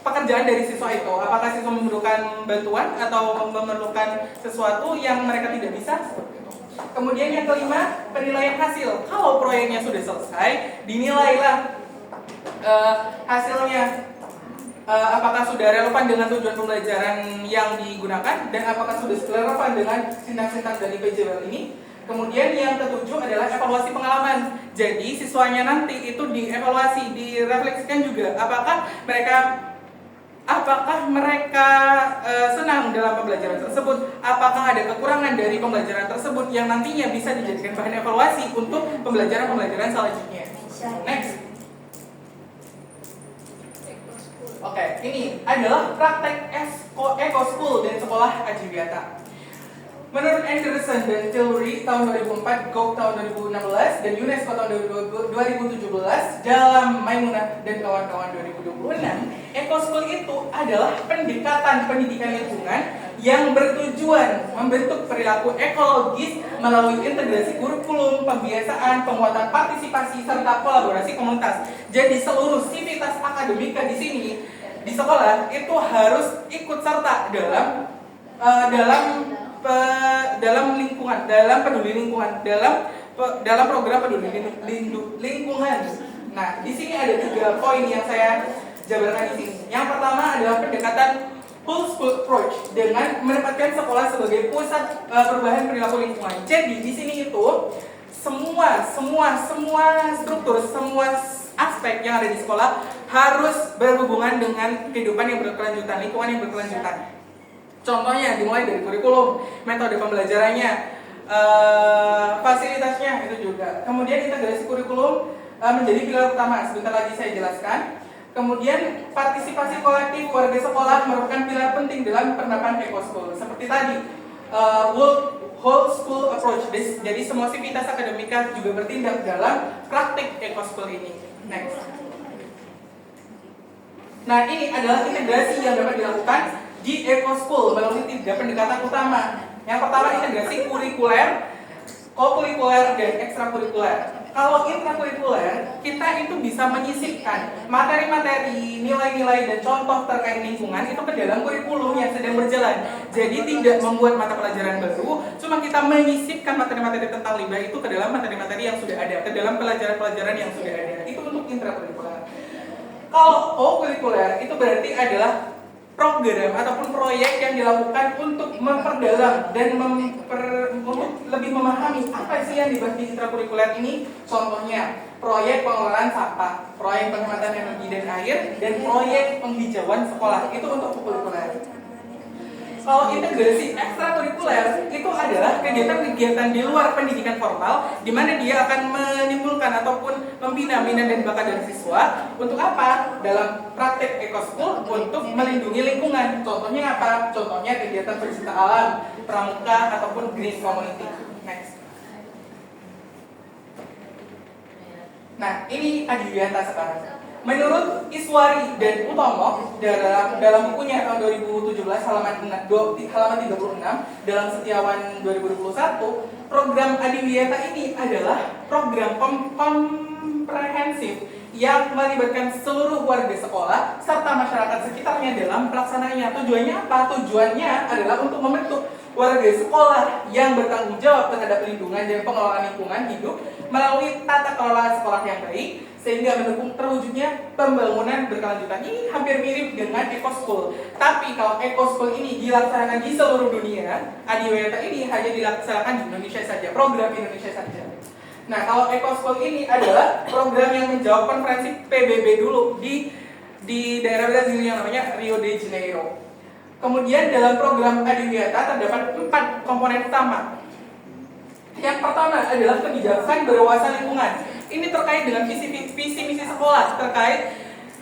pekerjaan dari siswa itu. Apakah siswa memerlukan bantuan atau memerlukan sesuatu yang mereka tidak bisa, seperti itu. Kemudian yang kelima, penilaian hasil. Kalau proyeknya sudah selesai, dinilailah hasilnya. Apakah sudah relevan dengan tujuan pembelajaran yang digunakan dan apakah sudah relevan dengan sintaks-sintaks dari PJBL ini. Kemudian yang ketujuh adalah evaluasi pengalaman. Jadi siswanya nanti itu dievaluasi, direfleksikan juga apakah mereka senang dalam pembelajaran tersebut, apakah ada kekurangan dari pembelajaran tersebut yang nantinya bisa dijadikan bahan evaluasi untuk pembelajaran selanjutnya. Next. Oke, ini adalah praktek Eco School dan sekolah adiwiyata. Menurut Anderson dan Tillery tahun 2004, Gogh tahun 2016, dan UNESCO tahun 2017, dalam Maimunah dan kawan-kawan 2026, Eco School itu adalah pendekatan pendidikan lingkungan yang bertujuan membentuk perilaku ekologis melalui integrasi kurikulum, pembiasaan, penguatan partisipasi, serta kolaborasi komunitas. Jadi seluruh sivitas akademika di sini, di sekolah, itu harus ikut serta dalam lingkungan, dalam peduli lingkungan, dalam program peduli lingkungan. Nah, di sini ada 3 poin yang saya jabarkan di sini. Yang pertama adalah pendekatan whole school approach dengan menempatkan sekolah sebagai pusat perubahan perilaku lingkungan. Jadi di sini itu semua struktur, semua aspek yang ada di sekolah harus berhubungan dengan kehidupan yang berkelanjutan, lingkungan yang berkelanjutan. Contohnya dimulai dari kurikulum, metode pembelajarannya, fasilitasnya itu juga. Kemudian integrasi kurikulum menjadi pilar utama. Sebentar lagi saya jelaskan. Kemudian partisipasi kolektif warga sekolah merupakan pilar penting dalam penerapan Eco School. Seperti tadi, whole school approach. Jadi semua sivitas akademika juga bertindak dalam praktik Eco School ini. Next. Nah, ini adalah integrasi yang dapat dilakukan di Eco School melalui 3 pendekatan utama. Yang pertama integrasi kurikuler, kokurikuler, dan ekstrakurikuler. Kalau intrakurikuler, kita itu bisa menyisipkan materi-materi, nilai-nilai, dan contoh terkait lingkungan itu ke dalam kurikulum yang sedang berjalan. Jadi tidak membuat mata pelajaran baru, cuma kita menyisipkan materi-materi tentang limbah itu ke dalam materi-materi yang sudah ada, ke dalam pelajaran-pelajaran yang sudah ada. Itu untuk intrakurikuler. Kalau co-kurikuler itu berarti adalah program ataupun proyek yang dilakukan untuk memperdalam dan untuk lebih memahami apa sih yang dibahas di intrakurikuler ini. Contohnya proyek pengelolaan sampah, proyek penghematan energi dan air, dan proyek penghijauan sekolah. Itu untuk kurikuler. Kalau integrasi ekstrakurikuler itu adalah kegiatan-kegiatan di luar pendidikan formal, di mana dia akan menimbulkan ataupun membina minat dan bakat dari siswa untuk apa? Dalam praktek ekoskul untuk melindungi lingkungan. Contohnya apa? Contohnya kegiatan pecinta alam, pramuka ataupun green community. Next. Nah, ini Adiwiyata sekarang. Menurut Iswari dan Utomo dalam bukunya tahun 2017 halaman 36 dalam Setiawan 2021, program Adiwiyata ini adalah program komprehensif yang melibatkan seluruh warga sekolah serta masyarakat sekitarnya dalam pelaksanaannya. Tujuannya apa? Tujuannya adalah untuk membentuk warga sekolah yang bertanggung jawab terhadap lingkungan dan pengelolaan lingkungan hidup melalui tata kelola sekolah yang baik, sehingga mendukung terwujudnya pembangunan berkelanjutan. Ini hampir mirip dengan Ecoskul. Tapi kalau Ecoskul ini dilaksanakan di seluruh dunia, Adiwiyata ini hanya dilaksanakan di Indonesia saja, program Indonesia saja. Nah, kalau Ecoskul ini adalah program yang menjawab konferensi PBB dulu di daerah Brazil yang namanya Rio de Janeiro. Kemudian dalam program Adiwiyata terdapat 4 komponen utama. Yang pertama adalah kebijakan berwawasan lingkungan. Ini terkait dengan visi misi sekolah, terkait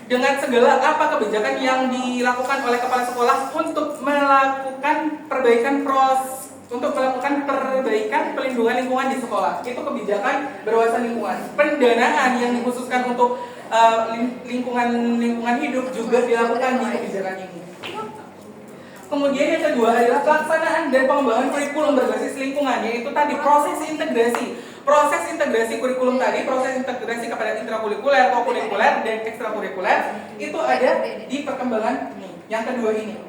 dengan segala apa kebijakan yang dilakukan oleh kepala sekolah untuk melakukan perbaikan pelindungan lingkungan di sekolah. Itu kebijakan berwawasan lingkungan. Pendanaan yang dikhususkan untuk lingkungan hidup juga dilakukan di kebijakan ini. Kemudian yang kedua adalah pelaksanaan dan pengembangan kurikulum berbasis lingkungan, yaitu tadi proses integrasi. Proses integrasi kurikulum tadi, proses integrasi kepada intrakurikuler, kokurikuler, dan ekstrakurikuler itu ada di perkembangan ini, yang kedua ini.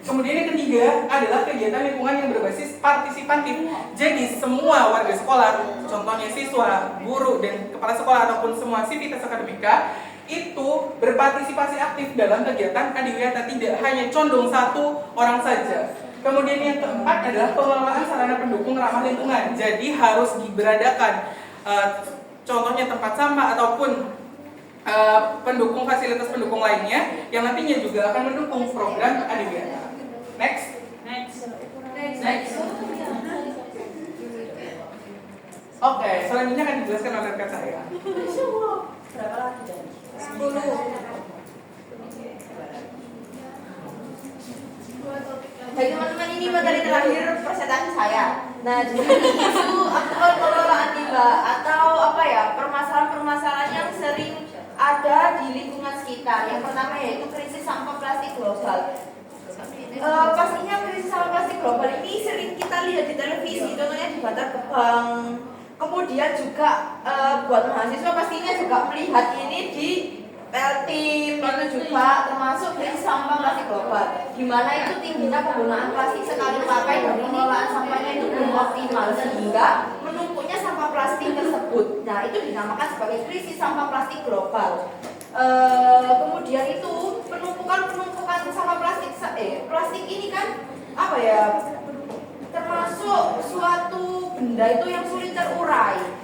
Kemudian yang ketiga adalah kegiatan lingkungan yang berbasis partisipatif. Jadi semua warga sekolah, contohnya siswa, guru, dan kepala sekolah ataupun semua sivitas akademika itu berpartisipasi aktif dalam kegiatan Adiwiyata, tidak hanya condong satu orang saja. Kemudian yang keempat adalah pengelolaan sarana pendukung ramah lingkungan. Jadi harus diberadakan contohnya tempat sampah ataupun fasilitas pendukung lainnya yang nantinya juga akan mendukung program Adiwiyata. Next. Oke, selanjutnya akan dijelaskan oleh rekan saya. Berapa lagi dan? 10. Jadi teman-teman, ini materi terakhir presentasi saya. Nah, jadi isu aktual pengelolaan limbah atau permasalahan-permasalahan yang sering ada di lingkungan sekitar. Yang pertama yaitu krisis sampah plastik global. Pastinya krisis sampah plastik global ini sering kita lihat di televisi, contohnya di Bantar Gebang. Kemudian juga buat mahasiswa pastinya juga melihat ini di Peltim, itu juga termasuk krisis sampah plastik global, di mana itu tingginya penggunaan plastik sekali pakai dan pengelolaan sampahnya itu belum optimal sehingga menumpuknya sampah plastik tersebut. Nah, itu dinamakan sebagai krisis sampah plastik global. Kemudian itu penumpukan sampah plastik ini kan termasuk suatu benda itu yang sulit terurai.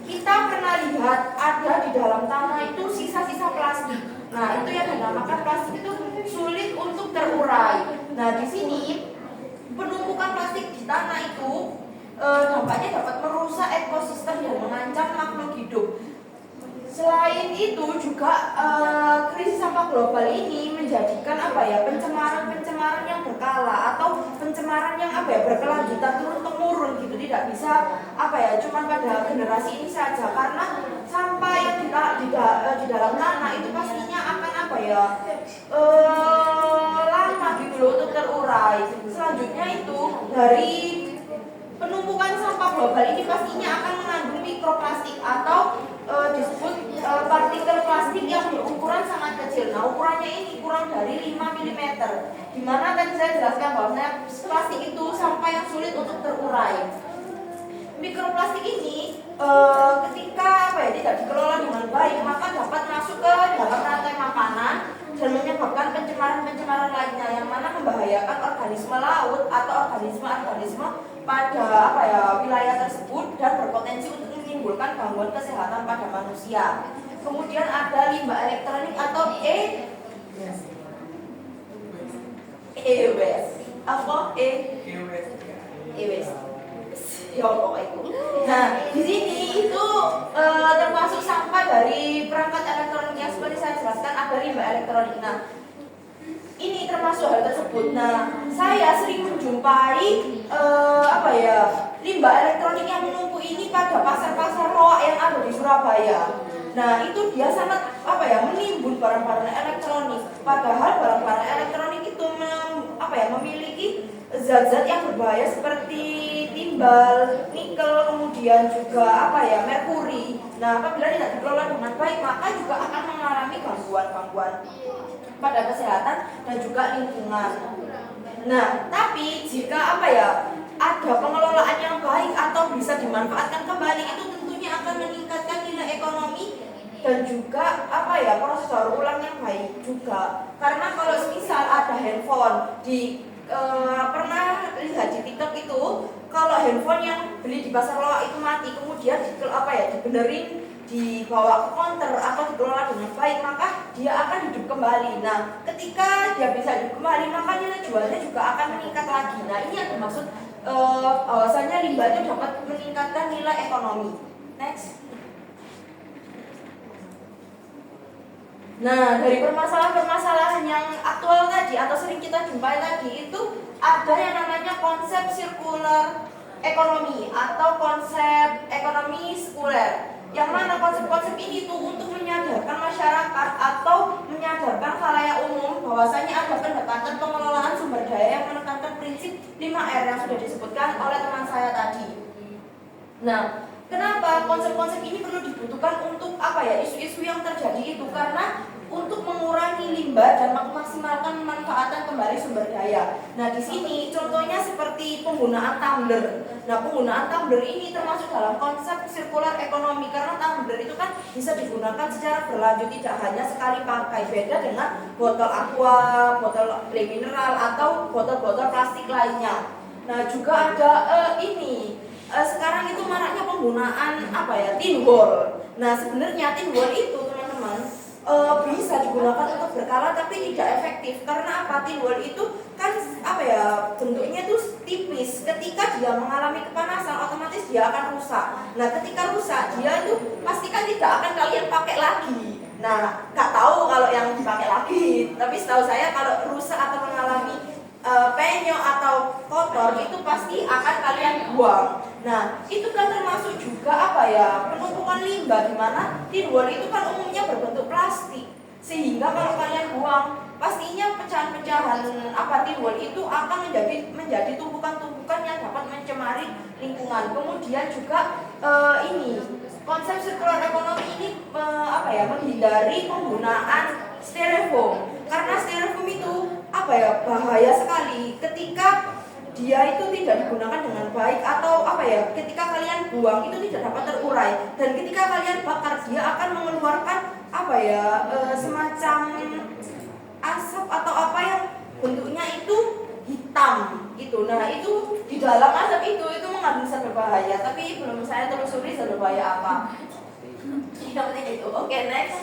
Kita pernah lihat ada di dalam tanah itu sisa-sisa plastik. Nah, itu yang dinamakan plastik itu sulit untuk terurai. Nah, di sini penumpukan plastik di tanah itu dampaknya dapat merusak ekosistem dan mengancam makhluk hidup. Selain itu juga krisis sampah global ini menjadikan pencemaran yang berkala atau pencemaran yang berkelanjutan turun-temurun gitu, tidak bisa cuman pada generasi ini saja, karena sampah yang di dalam tanah itu pastinya akan lama gitu loh untuk terurai. Selanjutnya itu dari penumpukan sampah global ini pastinya akan mengandung mikroplastik atau disebut partikel plastik yang berukuran sangat kecil. Nah, ukurannya ini kurang dari 5 mm. Dimana tadi saya jelaskan bahwasanya plastik itu sampah yang sulit untuk terurai. Mikroplastik ini ketika tidak dikelola dengan baik maka dapat masuk ke dalam rantai makanan dan menyebabkan pencemaran lainnya yang mana membahayakan organisme laut atau organisme pada wilayah tersebut dan berpotensi untuk menimbulkan gangguan kesehatan pada manusia. Kemudian ada limbah elektronik atau e-waste. Apa e-waste? Ya Allah itu. Nah, di sini itu termasuk sampah dari perangkat elektronik yang seperti saya jelaskan ada limbah elektronik. Nah, ini termasuk hal tersebut. Nah, saya sering menjumpai limbah elektronik yang menumpuk ini pada pasar-pasar loak yang ada di Surabaya. Nah, itu dia sangat menimbun barang-barang elektronik. Padahal barang-barang elektronik itu memiliki zat-zat yang berbahaya seperti timbal, nikel, kemudian juga merkuri. Nah, apabila tidak dikelola dengan baik maka juga akan mengalami gangguan-gangguan pada kesehatan dan juga lingkungan. Nah, tapi jika ada pengelolaan yang baik atau bisa dimanfaatkan kembali, itu tentunya akan meningkatkan nilai ekonomi dan juga proses daur ulang yang baik juga. Karena kalau misal ada handphone pernah lihat di TikTok itu, kalau handphone yang beli di pasar loak itu mati, kemudian dibenerin, dibawa ke konter atau dikelola dengan baik, maka dia akan hidup kembali. Nah, ketika dia bisa hidup kembali, maka nilai jualnya juga akan meningkat lagi. Nah, ini yang dimaksud bahwasanya limbah itu dapat meningkatkan nilai ekonomi. Next. Nah, dari permasalahan-permasalahan yang aktual tadi atau sering kita jumpai tadi itu ada yang namanya konsep circular ekonomi atau konsep ekonomi sekuler. Yang mana konsep-konsep ini tuh untuk menyadarkan masyarakat atau menyadarkan khalayak umum bahwasanya ada pendekatan pengelolaan sumber daya yang menekankan prinsip 5R yang sudah disebutkan oleh teman saya tadi. Nah, kenapa konsep-konsep ini perlu dibutuhkan untuk isu-isu yang terjadi itu? Karena untuk mengurangi limbah dan memaksimalkan pemanfaatan kembali sumber daya. Nah, di sini contohnya seperti penggunaan tumbler. Nah, penggunaan tumbler ini termasuk dalam konsep sirkular ekonomi karena tumbler itu kan bisa digunakan secara berlanjut, tidak hanya sekali pakai. Beda dengan botol aqua, botol mineral atau botol-botol plastik lainnya. Nah, juga ada sekarang itu maraknya penggunaan tin wall. Nah, sebenarnya tin wall itu teman-teman bisa digunakan untuk berkala tapi tidak efektif. Karena tin wall itu kan bentuknya itu tipis. Ketika dia mengalami kepanasan otomatis dia akan rusak. Nah, ketika rusak dia itu pastikan tidak akan kalian pakai lagi. Nah, nggak tahu kalau yang dipakai lagi, tapi setahu saya kalau rusak atau mengalami penyok atau kotor itu pasti akan kalian buang. Nah, itu kan termasuk juga penumpukan limbah, di mana tin wall itu kan umumnya berbentuk plastik. Sehingga kalau kalian buang, pastinya pecahan-pecahan tin wall itu akan menjadi tumpukan-tumpukan yang dapat mencemari lingkungan. Kemudian juga konsep circular ekonomi ini menghindari penggunaan styrofoam. Karena styrofoam itu bahaya sekali ketika dia itu tidak digunakan dengan baik atau ketika kalian buang itu tidak dapat terurai, dan ketika kalian bakar dia akan mengeluarkan semacam asap atau yang bentuknya itu hitam gitu. Nah, itu di dalam asap itu mengandung zat berbahaya, tapi belum saya telusuri zat berbahaya apa. Yang penting itu. Oke, next.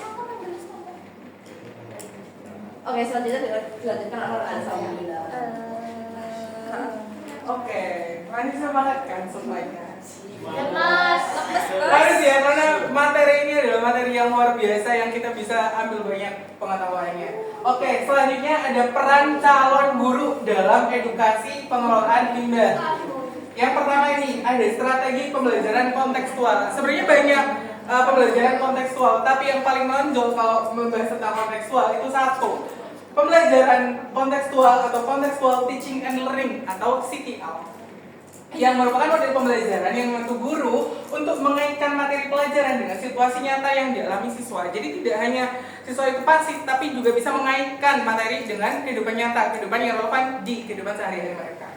Oke, selanjutnya dilanjutkan oleh Ansa. Oke, Rani semangat kan semuanya? Lemas. Harus ya, karena materi ini adalah materi yang luar biasa yang kita bisa ambil banyak pengetahuannya. Oke, selanjutnya ada peran calon guru dalam edukasi pengelolaan limbah. Yang pertama ini ada strategi pembelajaran kontekstual. Sebenarnya banyak pembelajaran kontekstual, tapi yang paling menonjol kalau membahas tentang kontekstual itu satu, pembelajaran kontekstual atau contextual teaching and learning atau CTL. yang merupakan model pembelajaran yang membantu guru untuk mengaitkan materi pelajaran dengan situasi nyata yang dialami siswa. Jadi tidak hanya siswa itu pasif, tapi juga bisa mengaitkan materi dengan kehidupan nyata, kehidupan yang relevan di kehidupan sehari-hari mereka.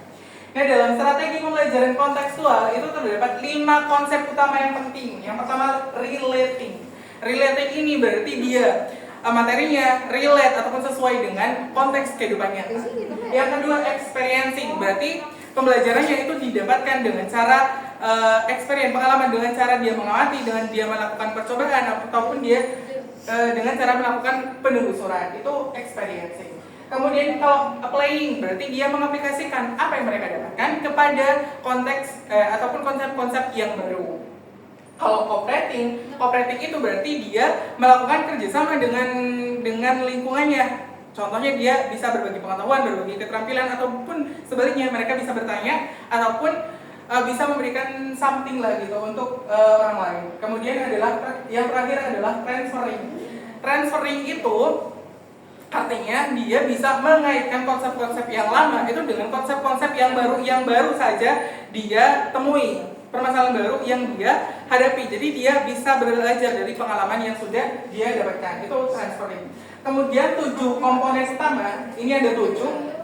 Nah, dalam strategi pembelajaran kontekstual itu terdapat 5 konsep utama yang penting. Yang pertama, relating. Relating ini berarti dia materinya relate ataupun sesuai dengan konteks kehidupannya. Yang kedua, experiencing, berarti pembelajarannya itu didapatkan dengan cara experience, pengalaman, dengan cara dia mengamati, dengan dia melakukan percobaan, ataupun dia dengan cara melakukan penelusuran. Itu experiencing. Kemudian kalau applying, berarti dia mengaplikasikan apa yang mereka dapatkan kepada konteks ataupun konsep-konsep yang baru. Kalau cooperating itu berarti dia melakukan kerjasama dengan lingkungannya. Contohnya dia bisa berbagi pengetahuan, berbagi keterampilan, ataupun sebaliknya mereka bisa bertanya ataupun bisa memberikan something lah gitu untuk orang lain. Kemudian yang terakhir adalah transferring. Transferring itu artinya dia bisa mengaitkan konsep-konsep yang lama itu dengan konsep-konsep yang baru saja dia temui, permasalahan baru yang dia hadapi. Jadi dia bisa belajar dari pengalaman yang sudah dia dapatkan. Itu transferring. Kemudian 7 komponen utama, ini ada 7.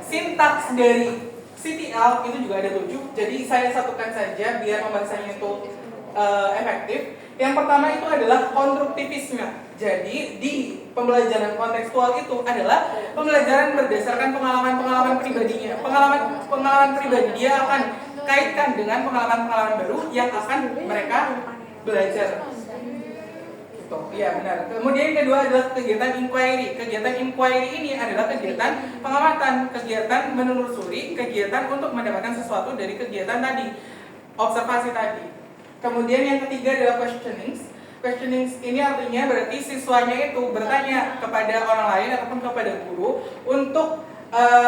Sintaks dari CTL itu juga ada 7. Jadi saya satukan saja biar pembahasannya itu efektif. Yang pertama itu adalah konstruktivisme. Jadi di pembelajaran kontekstual itu adalah pembelajaran berdasarkan pengalaman-pengalaman pribadinya. Pengalaman pribadi dia akan kaitkan dengan pengalaman-pengalaman baru yang akan mereka belajar. Gitu. Iya benar. Kemudian yang kedua adalah kegiatan inquiry. Kegiatan inquiry ini adalah kegiatan pengamatan, kegiatan menelusuri, kegiatan untuk mendapatkan sesuatu dari kegiatan tadi, observasi tadi. Kemudian yang ketiga adalah questionings. Questionings ini artinya berarti siswanya itu bertanya kepada orang lain ataupun kepada guru untuk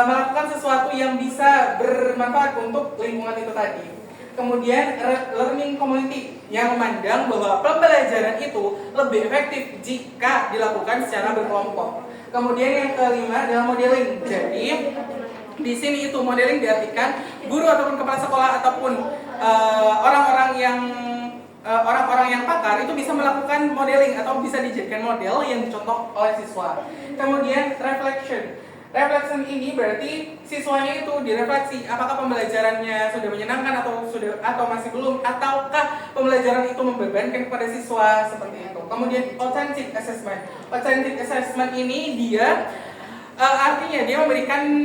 melakukan sesuatu yang bisa bermanfaat untuk lingkungan itu tadi. Kemudian learning community yang memandang bahwa pembelajaran itu lebih efektif jika dilakukan secara berkelompok. Kemudian yang kelima adalah modeling. Jadi di sini itu modeling diartikan guru ataupun kepala sekolah ataupun orang-orang yang pakar itu bisa melakukan modeling atau bisa dijadikan model yang dicontoh oleh siswa. Kemudian reflection ini berarti siswanya itu direfleksi apakah pembelajarannya sudah menyenangkan atau masih belum, ataukah pembelajaran itu membebankan kepada siswa, seperti itu. Kemudian authentic assessment ini dia artinya dia memberikan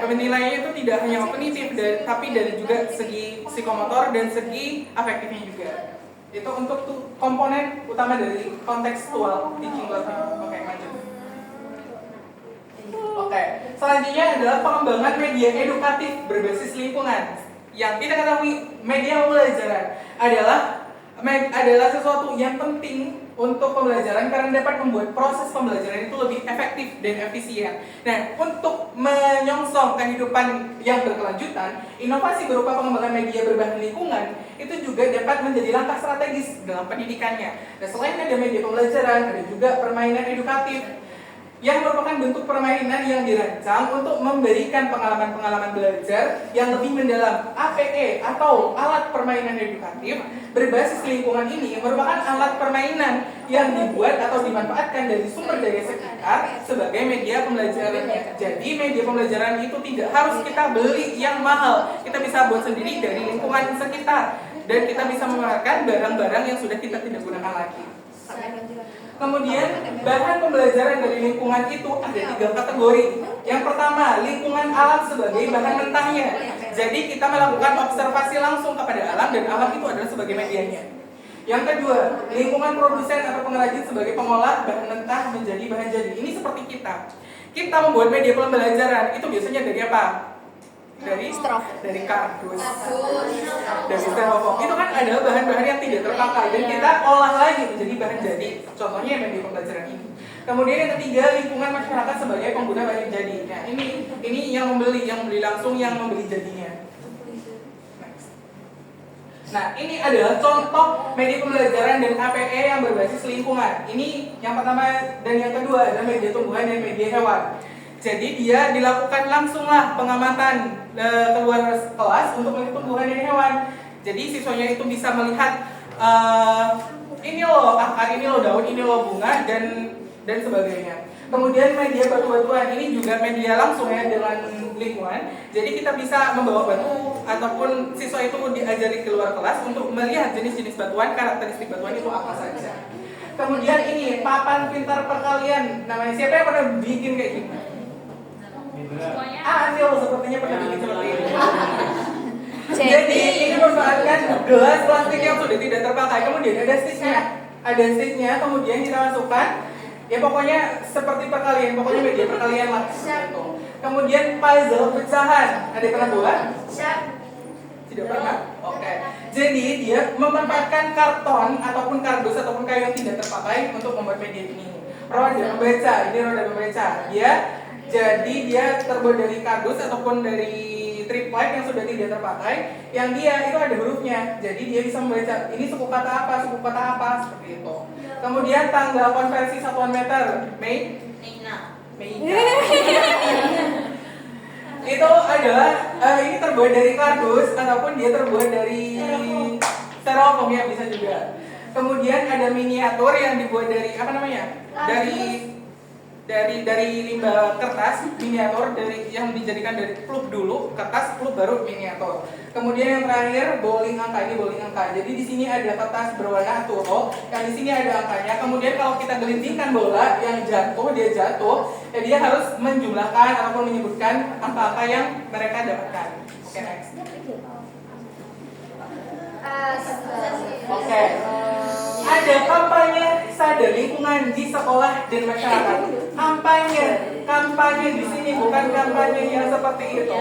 penilaiannya itu tidak hanya kognitif tapi dari juga segi psikomotor dan segi afektifnya juga. Itu untuk komponen utama dari kontekstual teaching learning. Oke, selanjutnya adalah pengembangan media edukatif berbasis lingkungan. Yang kita ketahui media pembelajaran adalah sesuatu yang penting untuk pembelajaran karena dapat membuat proses pembelajaran itu lebih efektif dan efisien. Nah, untuk menyongsong kehidupan yang berkelanjutan, inovasi berupa pengembangan media berbahan lingkungan itu juga dapat menjadi langkah strategis dalam pendidikannya. Dan selain ada media pembelajaran, ada juga permainan edukatif yang merupakan bentuk permainan yang dirancang untuk memberikan pengalaman-pengalaman belajar yang lebih mendalam. APE atau alat permainan edukatif berbasis lingkungan ini merupakan alat permainan yang dibuat atau dimanfaatkan dari sumber daya sekitar sebagai media pembelajarannya. Jadi media pembelajaran itu tidak harus kita beli yang mahal, kita bisa buat sendiri dari lingkungan sekitar dan kita bisa menggunakan barang-barang yang sudah kita tidak gunakan lagi. Kemudian bahan pembelajaran dari lingkungan itu ada 3 kategori. Yang pertama, lingkungan alam sebagai bahan mentahnya. Jadi kita melakukan observasi langsung kepada alam dan alam itu adalah sebagai medianya. Yang kedua, lingkungan produsen atau pengrajin sebagai pengolah bahan mentah menjadi bahan jadi. Ini seperti kita. Kita membuat media pembelajaran itu biasanya dari apa? Dari kardus, dari styrofoam. Itu kan adalah bahan-bahan yang tidak terpakai dan kita olah lagi menjadi bahan jadi. Contohnya media pembelajaran ini. Kemudian yang ketiga, lingkungan masyarakat sebagai pengguna bahan jadi. Nah, ini yang membeli langsung, yang membeli jadinya. Next. Nah, ini adalah contoh media pembelajaran dan APE yang berbasis lingkungan. Ini yang pertama dan yang kedua adalah media tumbuhan dan media hewan. Jadi dia dilakukan langsunglah pengamatan keluar kelas untuk melihat tumbuhan dan hewan. Jadi siswanya itu bisa melihat ini loh akar, ini loh daun, ini loh bunga dan sebagainya. Kemudian media batu-batuan ini juga media langsung ya dengan lingkungan. Jadi kita bisa membawa batu ataupun siswa itu diajari keluar kelas untuk melihat jenis-jenis batuan, karakteristik batuan itu apa saja. Kemudian ini papan pintar perkalian. Namanya siapa yang pernah bikin kayak gini? Anil sepertinya pernah bikin seperti ini. Jadi ini merupakan gelas plastik yang sudah tidak terpakai. Kemudian ada sticknya, kemudian kita masukkan. Ya pokoknya seperti perkalian, pokoknya media perkalian lah. Gitu. Kemudian puzzle pecahan. Ada yang pernah buat? Tidak pernah? Oke. Jadi dia memanfaatkan karton ataupun kardus ataupun kayu yang tidak terpakai untuk membuat media ini. Roda membaca, ini roda membaca. Jadi dia terbuat dari kardus ataupun dari triplek yang sudah tidak terpakai, yang dia itu ada hurufnya, jadi dia bisa membaca ini suku kata apa, seperti itu. Kemudian tanggal konversi satuan meter, Meina. Itu adalah ini terbuat dari kardus ataupun dia terbuat dari styrofoam ya bisa juga. Kemudian ada miniatur yang dibuat dari apa namanya? Dari limbah kertas miniatur dari yang dijadikan dari pulp dulu, kertas pulp baru miniatur. Kemudian yang terakhir bowling angka, ini bowling angka. Jadi di sini ada kertas berwarna Arturo, yang di sini ada angkanya. Kemudian kalau kita gelintingkan bola yang jatuh, ya dia harus menjumlahkan ataupun menyebutkan angka-angka yang mereka dapatkan. Oke, next. Oke. Ada kampanye sadar lingkungan di sekolah dan masyarakat. Kampanye di sini bukan kampanye yang seperti itu.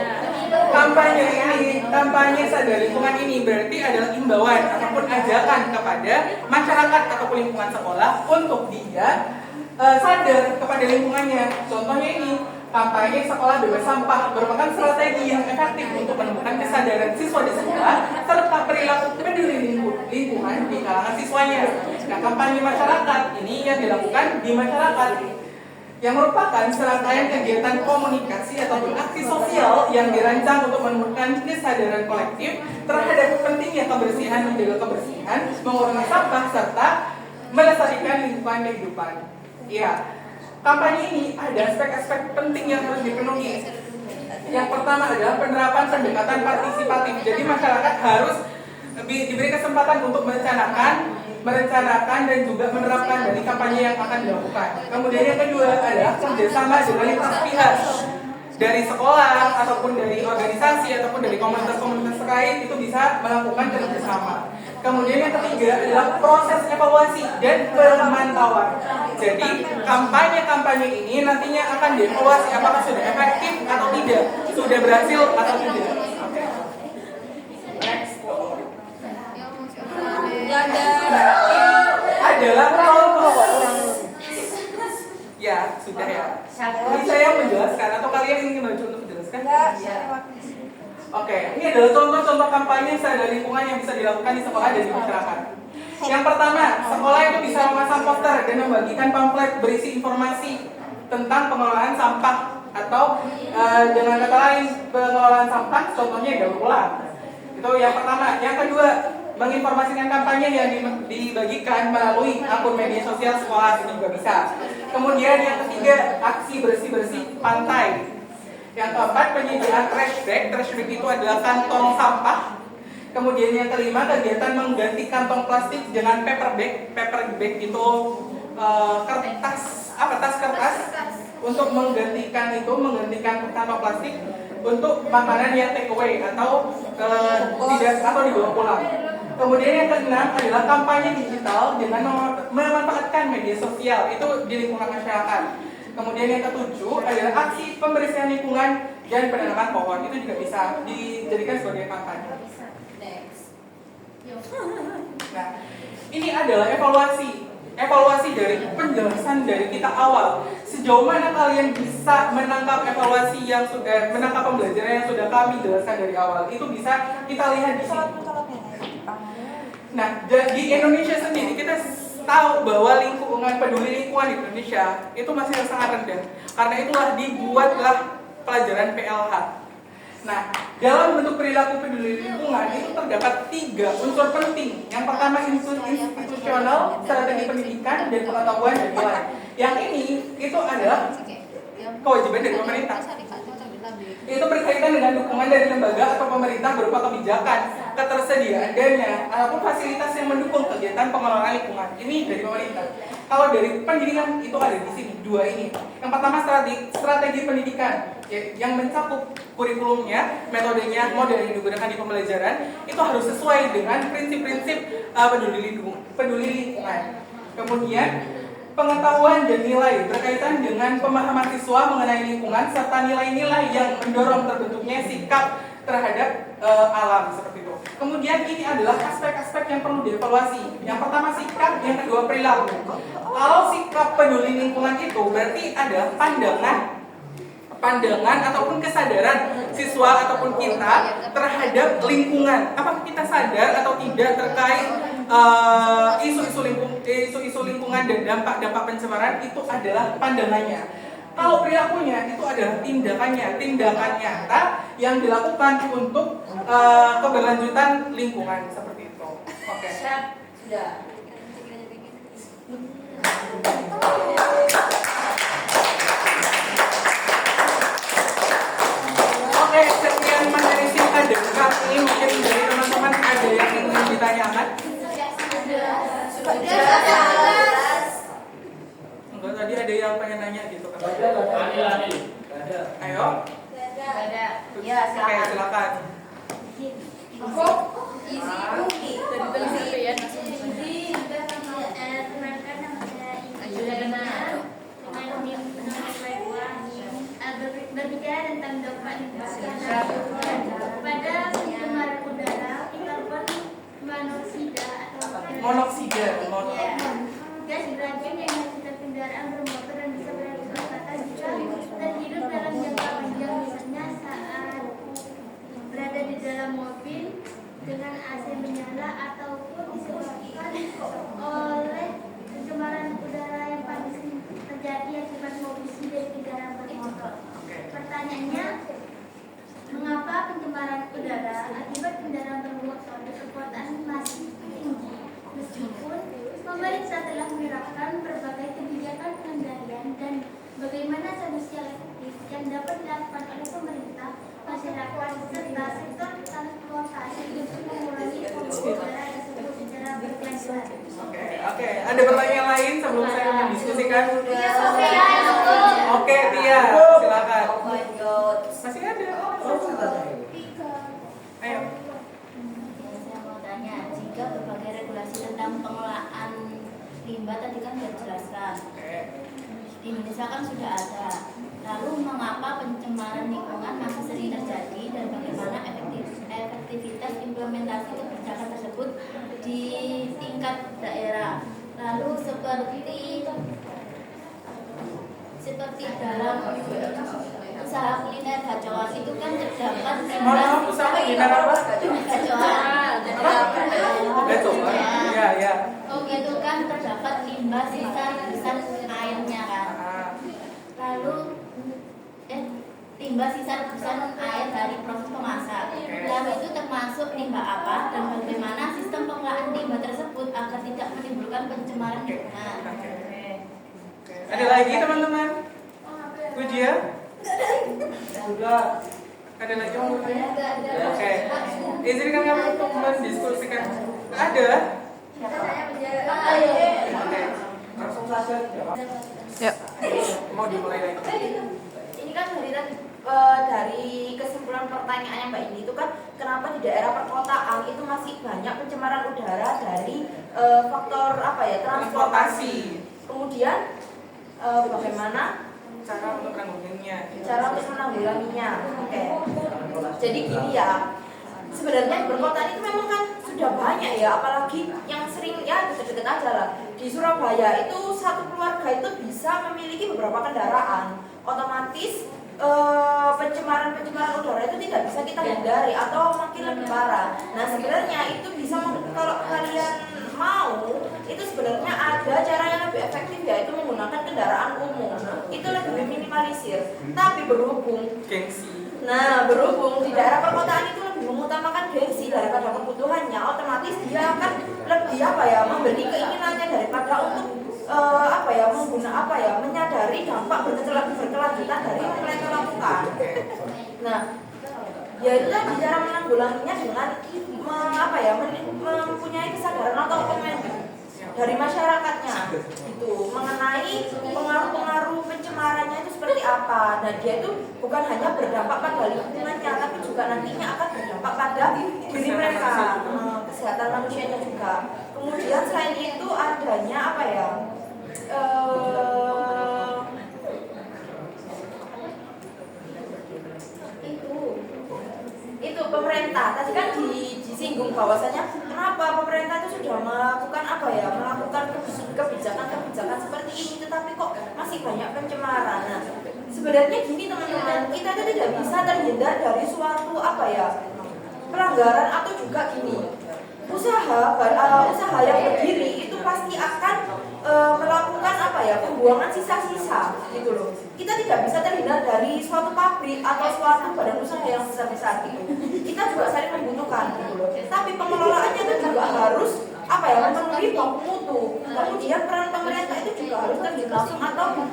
Kampanye sadar lingkungan ini berarti adalah imbauan ataupun ajakan kepada masyarakat ataupun lingkungan sekolah untuk dia sadar kepada lingkungannya. Contohnya ini, kampanye sekolah bebas sampah merupakan strategi yang efektif untuk menemukan kesadaran siswa di sekolah serta perilaku peduli lingkungan di kalangan siswanya. Nah, kampanye masyarakat ini yang dilakukan di masyarakat yang merupakan serangkaian kegiatan komunikasi ataupun aksi sosial yang dirancang untuk menemukan kesadaran kolektif terhadap pentingnya kebersihan, menjaga kebersihan, mengurangi sampah serta melestarikan lingkungan kehidupan. Iya. Kampanye ini ada aspek-aspek penting yang harus dipenuhi. Yang pertama adalah penerapan pendekatan partisipatif. Jadi masyarakat harus diberi kesempatan untuk merencanakan dan juga menerapkan dari kampanye yang akan dilakukan. Kemudian yang kedua adalah kerjasama dengan lintas pihak dari sekolah ataupun dari organisasi ataupun dari komunitas-komunitas terkait itu bisa melakukan kerjasama. Kemudian yang ketiga adalah proses evaluasi dan pemantauan. Jadi kampanye ini nantinya akan dievaluasi apakah sudah efektif atau tidak, sudah berhasil atau tidak. Oke. Next. Adalah ya sudah ya. Ini saya menjelaskan atau kalian ingin maju untuk menjelaskan? Oke, ini adalah contoh-contoh kampanye sadar lingkungan yang bisa dilakukan di sekolah dan di masyarakat. Yang pertama, sekolah itu bisa memasang poster dan membagikan pamflet berisi informasi tentang pengelolaan sampah atau dengan kata lain pengelolaan sampah, contohnya daur ulang. Itu yang pertama. Yang kedua, menginformasikan kampanye yang dibagikan melalui akun media sosial sekolah ini juga bisa. Kemudian yang ketiga, aksi bersih-bersih pantai. Yang keempat, penyediaan trash bag. Trash bag itu adalah kantong sampah. Kemudian yang kelima, kegiatan mengganti kantong plastik dengan paper bag. Paper bag itu tas kertas untuk menggantikan kantong plastik untuk makanan yang take away atau dibawa pulang. Kemudian yang keenam adalah kampanye digital dengan memanfaatkan media sosial itu di lingkungan masyarakat. Kemudian yang ketujuh adalah aksi pembersihan lingkungan dan penanaman pohon, itu juga bisa dijadikan sebagai kampanye. Nah, ini adalah evaluasi dari penjelasan dari kita awal. Sejauh mana kalian bisa menangkap menangkap pembelajaran yang sudah kami jelaskan dari awal. Itu bisa kita lihat di sini. Nah, di Indonesia sendiri kita tahu bahwa peduli lingkungan di Indonesia itu masih sangat rendah. Karena itulah dibuatlah pelajaran PLH. Nah, dalam bentuk perilaku peduli lingkungan itu terdapat 3 unsur penting. Yang pertama institusional, strategi pendidikan, dan pengetahuan dan nilai. Yang ini itu adalah kewajiban dari pemerintah. Itu berkaitan dengan dukungan dari lembaga atau pemerintah berupa kebijakan, ketersediaan dana, ataupun fasilitas yang mendukung kegiatan pengelolaan lingkungan. Ini dari pemerintah. Kalau dari pendidikan itu ada di sini, 2 ini. Yang pertama strategi pendidikan yang mencakup kurikulumnya, metodenya, model yang digunakan di pembelajaran itu harus sesuai dengan prinsip-prinsip peduli lingkungan. Kemudian pengetahuan dan nilai berkaitan dengan pemahaman siswa mengenai lingkungan serta nilai-nilai yang mendorong terbentuknya sikap terhadap alam seperti itu. Kemudian ini adalah aspek-aspek yang perlu dievaluasi. Yang pertama sikap, yang kedua perilaku. Kalau sikap peduli lingkungan itu berarti ada pandangan ataupun kesadaran siswa ataupun kita terhadap lingkungan. Apakah kita sadar atau tidak terkait isu-isu lingkungan dan dampak-dampak pencemaran, itu adalah pandangannya. Kalau perilakunya itu adalah tindakan nyata yang dilakukan untuk keberlanjutan lingkungan seperti itu. Oke. Sudah. Oke, sekian materi singkat dan kami mungkin dari teman-teman ada yang ingin ditanyakan? Enggak, tadi ada yang pengen nanya gitu kan? Ayo. Ya, Oke, silakan. Berbicara tentang dampak lingkungan pada pencemaran udara, karbon monoksida atau Monoksida. gas beracun yang menghasilkan kendaraan bermotor dan bisa berakibat fatal jika terhirup dalam jangka panjang, misalnya saat berada di dalam mobil dengan AC menyala ataupun disebabkan oleh pencemaran udara yang paling sering terjadi akibat polusi dari kendaraan bermotor. Pertanyaannya, mengapa pencemaran udara akibat kendaraan bermotor berkekuatan masih tinggi meskipun pemerintah telah menerapkan berbagai kebijakan pengendalian, dan bagaimana solusi efektif yang dapat dilakukan oleh pemerintah, masyarakat, serta sektor transportasi untuk mengurangi polusi udara tersebut secara berkelanjutan? Oke. Ada pertanyaan lain sebelum saya mendiskusikan? Oke, Tia, silakan. Masih ada. Ayo. Saya mau tanya, jika berbagai regulasi tentang pengelolaan limbah tadi kan sudah dijelaskan, di Indonesia kan sudah ada. Lalu mengapa pencemaran lingkungan masih sering terjadi dan bagaimana efektivitas implementasi kebijakan tersebut di tingkat daerah? Lalu seperti dalam usaha kuliner gacoan itu kan terdapat limbah Usaha kuliner apa? gacoan. Ya. Itu kan terdapat limbah sisa airnya kan. Lalu limbah sisa rebusan air dari proses memasak. Lalu itu termasuk limbah apa dan bagaimana sistem pengelolaan limbah tersebut agar tidak menimbulkan pencemaran lingkungan? Ada lagi teman-teman? Pujia? Sudah. Ada lagi yang mau bertanya? Oke. Izinkan kami untuk mendiskusikan. Ada? Oke. Langsung saja. Yuk. Mau dimulai lagi? Ini kan dari kesimpulan pertanyaannya Mbak Indi itu kan kenapa di daerah perkotaan itu masih banyak pencemaran udara dari faktor transportasi. Kemudian bagaimana Cara untuk menanggulanginya? Oke. Jadi gini ya. Sebenarnya di perkotaan itu memang kan sudah banyak ya, apalagi yang sering ya deket-deket aja lah. Di Surabaya itu satu keluarga itu bisa memiliki beberapa kendaraan. Otomatis pencemaran udara itu tidak bisa kita hindari atau makin lebih parah. Nah sebenarnya itu bisa, kalau kalian mau itu sebenarnya ada cara yang lebih efektif, yaitu menggunakan kendaraan umum. Itu lebih meminimalisir. Tapi berhubung di daerah perkotaan itu lebih mengutamakan gengsi daripada kebutuhannya, otomatis dia akan lebih memberi keinginannya daripada untuk menyadari dampak berkelanjutan dari yang mereka lakukan. Nah, ya itu tadi cara menanggulanginya dengan mempunyai kesadaran atau komitmen dari masyarakatnya itu mengenai pengaruh-pengaruh pencemarannya itu seperti apa. Dan dia itu bukan hanya berdampak pada lingkungannya, tapi juga nantinya akan berdampak pada diri mereka, kesehatan manusianya juga. Kemudian selain itu adanya itu pemerintah tadi kan disinggung bahwasanya kenapa pemerintah itu sudah melakukan kebijakan seperti ini, tetapi kok masih banyak pencemaran. Nah, sebenarnya gini teman-teman, kita itu tidak bisa terhindar dari suatu pelanggaran atau juga usaha yang berdiri itu pasti akan melakukan pembuangan sisa-sisa gitu loh. Kita tidak bisa terhindar dari suatu pabrik atau suatu badan usaha yang besar-besar gitu. Kita juga saling membutuhkan gitu loh. Tapi pengelolaannya itu juga harus memenuhi baku mutu. Kemudian peran pemerintah itu juga harus terlibat langsung atau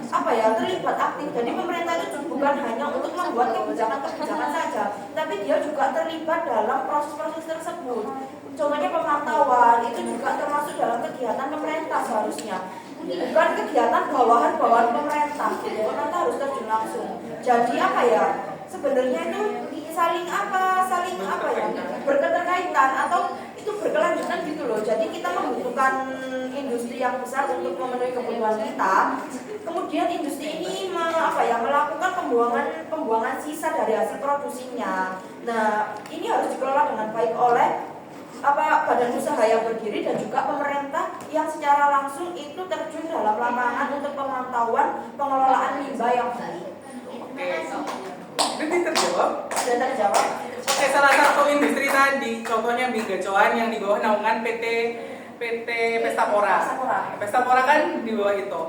terlibat aktif. Jadi pemerintah itu bukan hanya untuk membuat kebijakan saja, tapi dia juga terlibat dalam proses-proses tersebut. Contohnya pemantauan itu juga termasuk dalam kegiatan pemerintah seharusnya. Bukan kegiatan bawahan-bawahan pemerintah. Pemerintah harus terjun langsung. Jadi sebenarnya itu saling berketerkaitan atau itu berkelanjutan gitu loh. Jadi kita membutuhkan industri yang besar untuk memenuhi kebutuhan kita. Kemudian industri ini melakukan pembuangan sisa dari hasil produksinya. Nah, ini harus dikelola dengan baik oleh badan usaha yang berdiri dan juga pemerintah yang secara langsung itu terjun dalam lapangan untuk pemantauan pengelolaan limbah yang baik. Ini terjawab? Sudah terjawab. Oke, salah satu industri tadi, contohnya mie gacoan yang di bawah naungan PT Pestapora. Pestapora kan di bawah itu.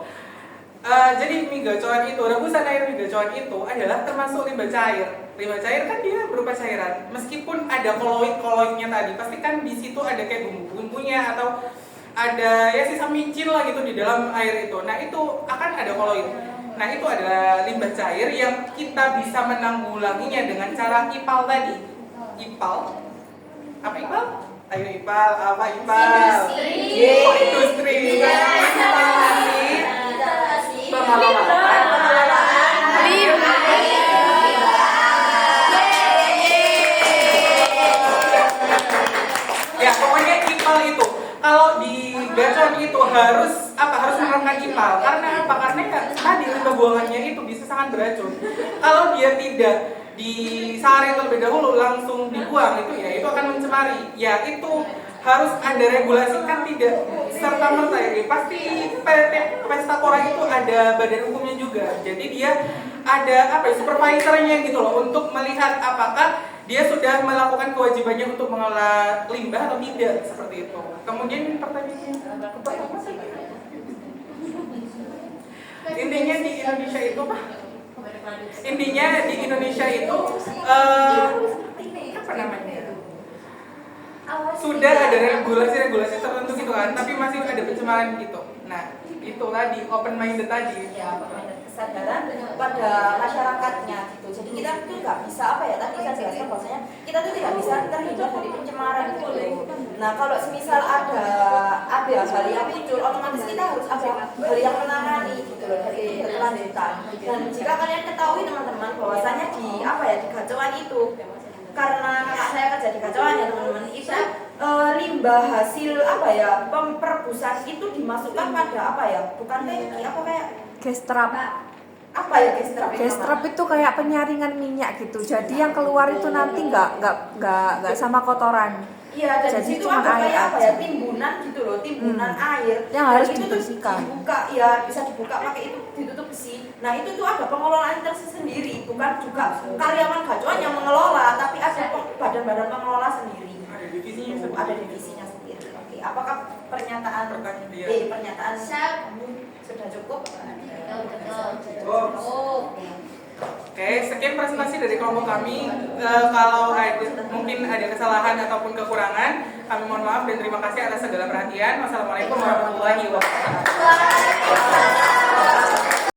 Jadi mie gacoan itu, rebusan air mie gacoan itu adalah termasuk limbah cair. Limbah cair kan dia berupa cairan. Meskipun ada koloidnya tadi, pasti kan di situ ada kayak bumbu-bumbunya atau ada sisa micin lah gitu di dalam air itu. Nah, itu akan ada koloid. Nah, itu adalah limbah cair yang kita bisa menanggulanginya dengan cara IPAL tadi. IPAL? Apa IPAL? Ayo IPAL, apa IPAL? Industri. Ya, pokoknya IPAL itu kalau di gacoan itu harus menerapkan IPAL. Karena apa? Karena tadi limbah buangannya itu bisa sangat beracun. Kalau dia tidak disaring terlebih dahulu langsung dibuang itu akan mencemari. Ya, itu harus ada regulasi, kan tidak serta merta ya. Pasti PT Pestapora itu ada badan hukumnya juga. Jadi dia ada supervisornya gitu loh untuk melihat apakah dia sudah melakukan kewajibannya untuk mengelola limbah atau tidak, seperti itu. Kemudian pertanyaannya intinya di Indonesia itu apa? Intinya di Indonesia itu apa namanya? Sudah ada regulasi tertentu gitu kan, tapi masih ada pencemaran gitu. Nah, itu tadi open minded tadi. Ya, kesadaran pada masyarakatnya gitu. Jadi kita tuh nggak bisa tadi saya jelaskan bahwasanya kita tuh tidak bisa terhindar dari pencemaran gitu loh. Nah, kalau semisal ada hal yang muncul, otomatis kita harus ada hal yang menangani gitu loh dari berkelanjutan. Dan jika kalian ketahui teman-teman bahwasanya di gacoan itu, karena kakak saya kerja di gacoan ya teman-teman, itu limbah hasil perebusan itu dimasukkan pada bukan tangki gas trap. Gas trap? Gas trap itu kayak penyaringan minyak gitu. Jadi yang keluar itu nanti nggak sama kotoran. Iya, dan jadi di situ cuma ada air kayak timbunan gitu loh, timbunan air yang dan harus itu dibersihkan. Tuh dibuka, bisa dibuka pakai itu ditutup besi. Nah, itu tuh ada pengelolaan tersendiri, bukan juga karyawan gacoan yang mengelola, tapi ada badan-badan pengelola sendiri. Ada divisinya ada divisinya sendiri. Oke, Apakah pernyataan pernyataan sudah cukup? Oke, sekian presentasi dari kelompok kami. Kalau mungkin ada kesalahan ataupun kekurangan, kami mohon maaf dan terima kasih atas segala perhatian. Wassalamualaikum warahmatullahi wabarakatuh.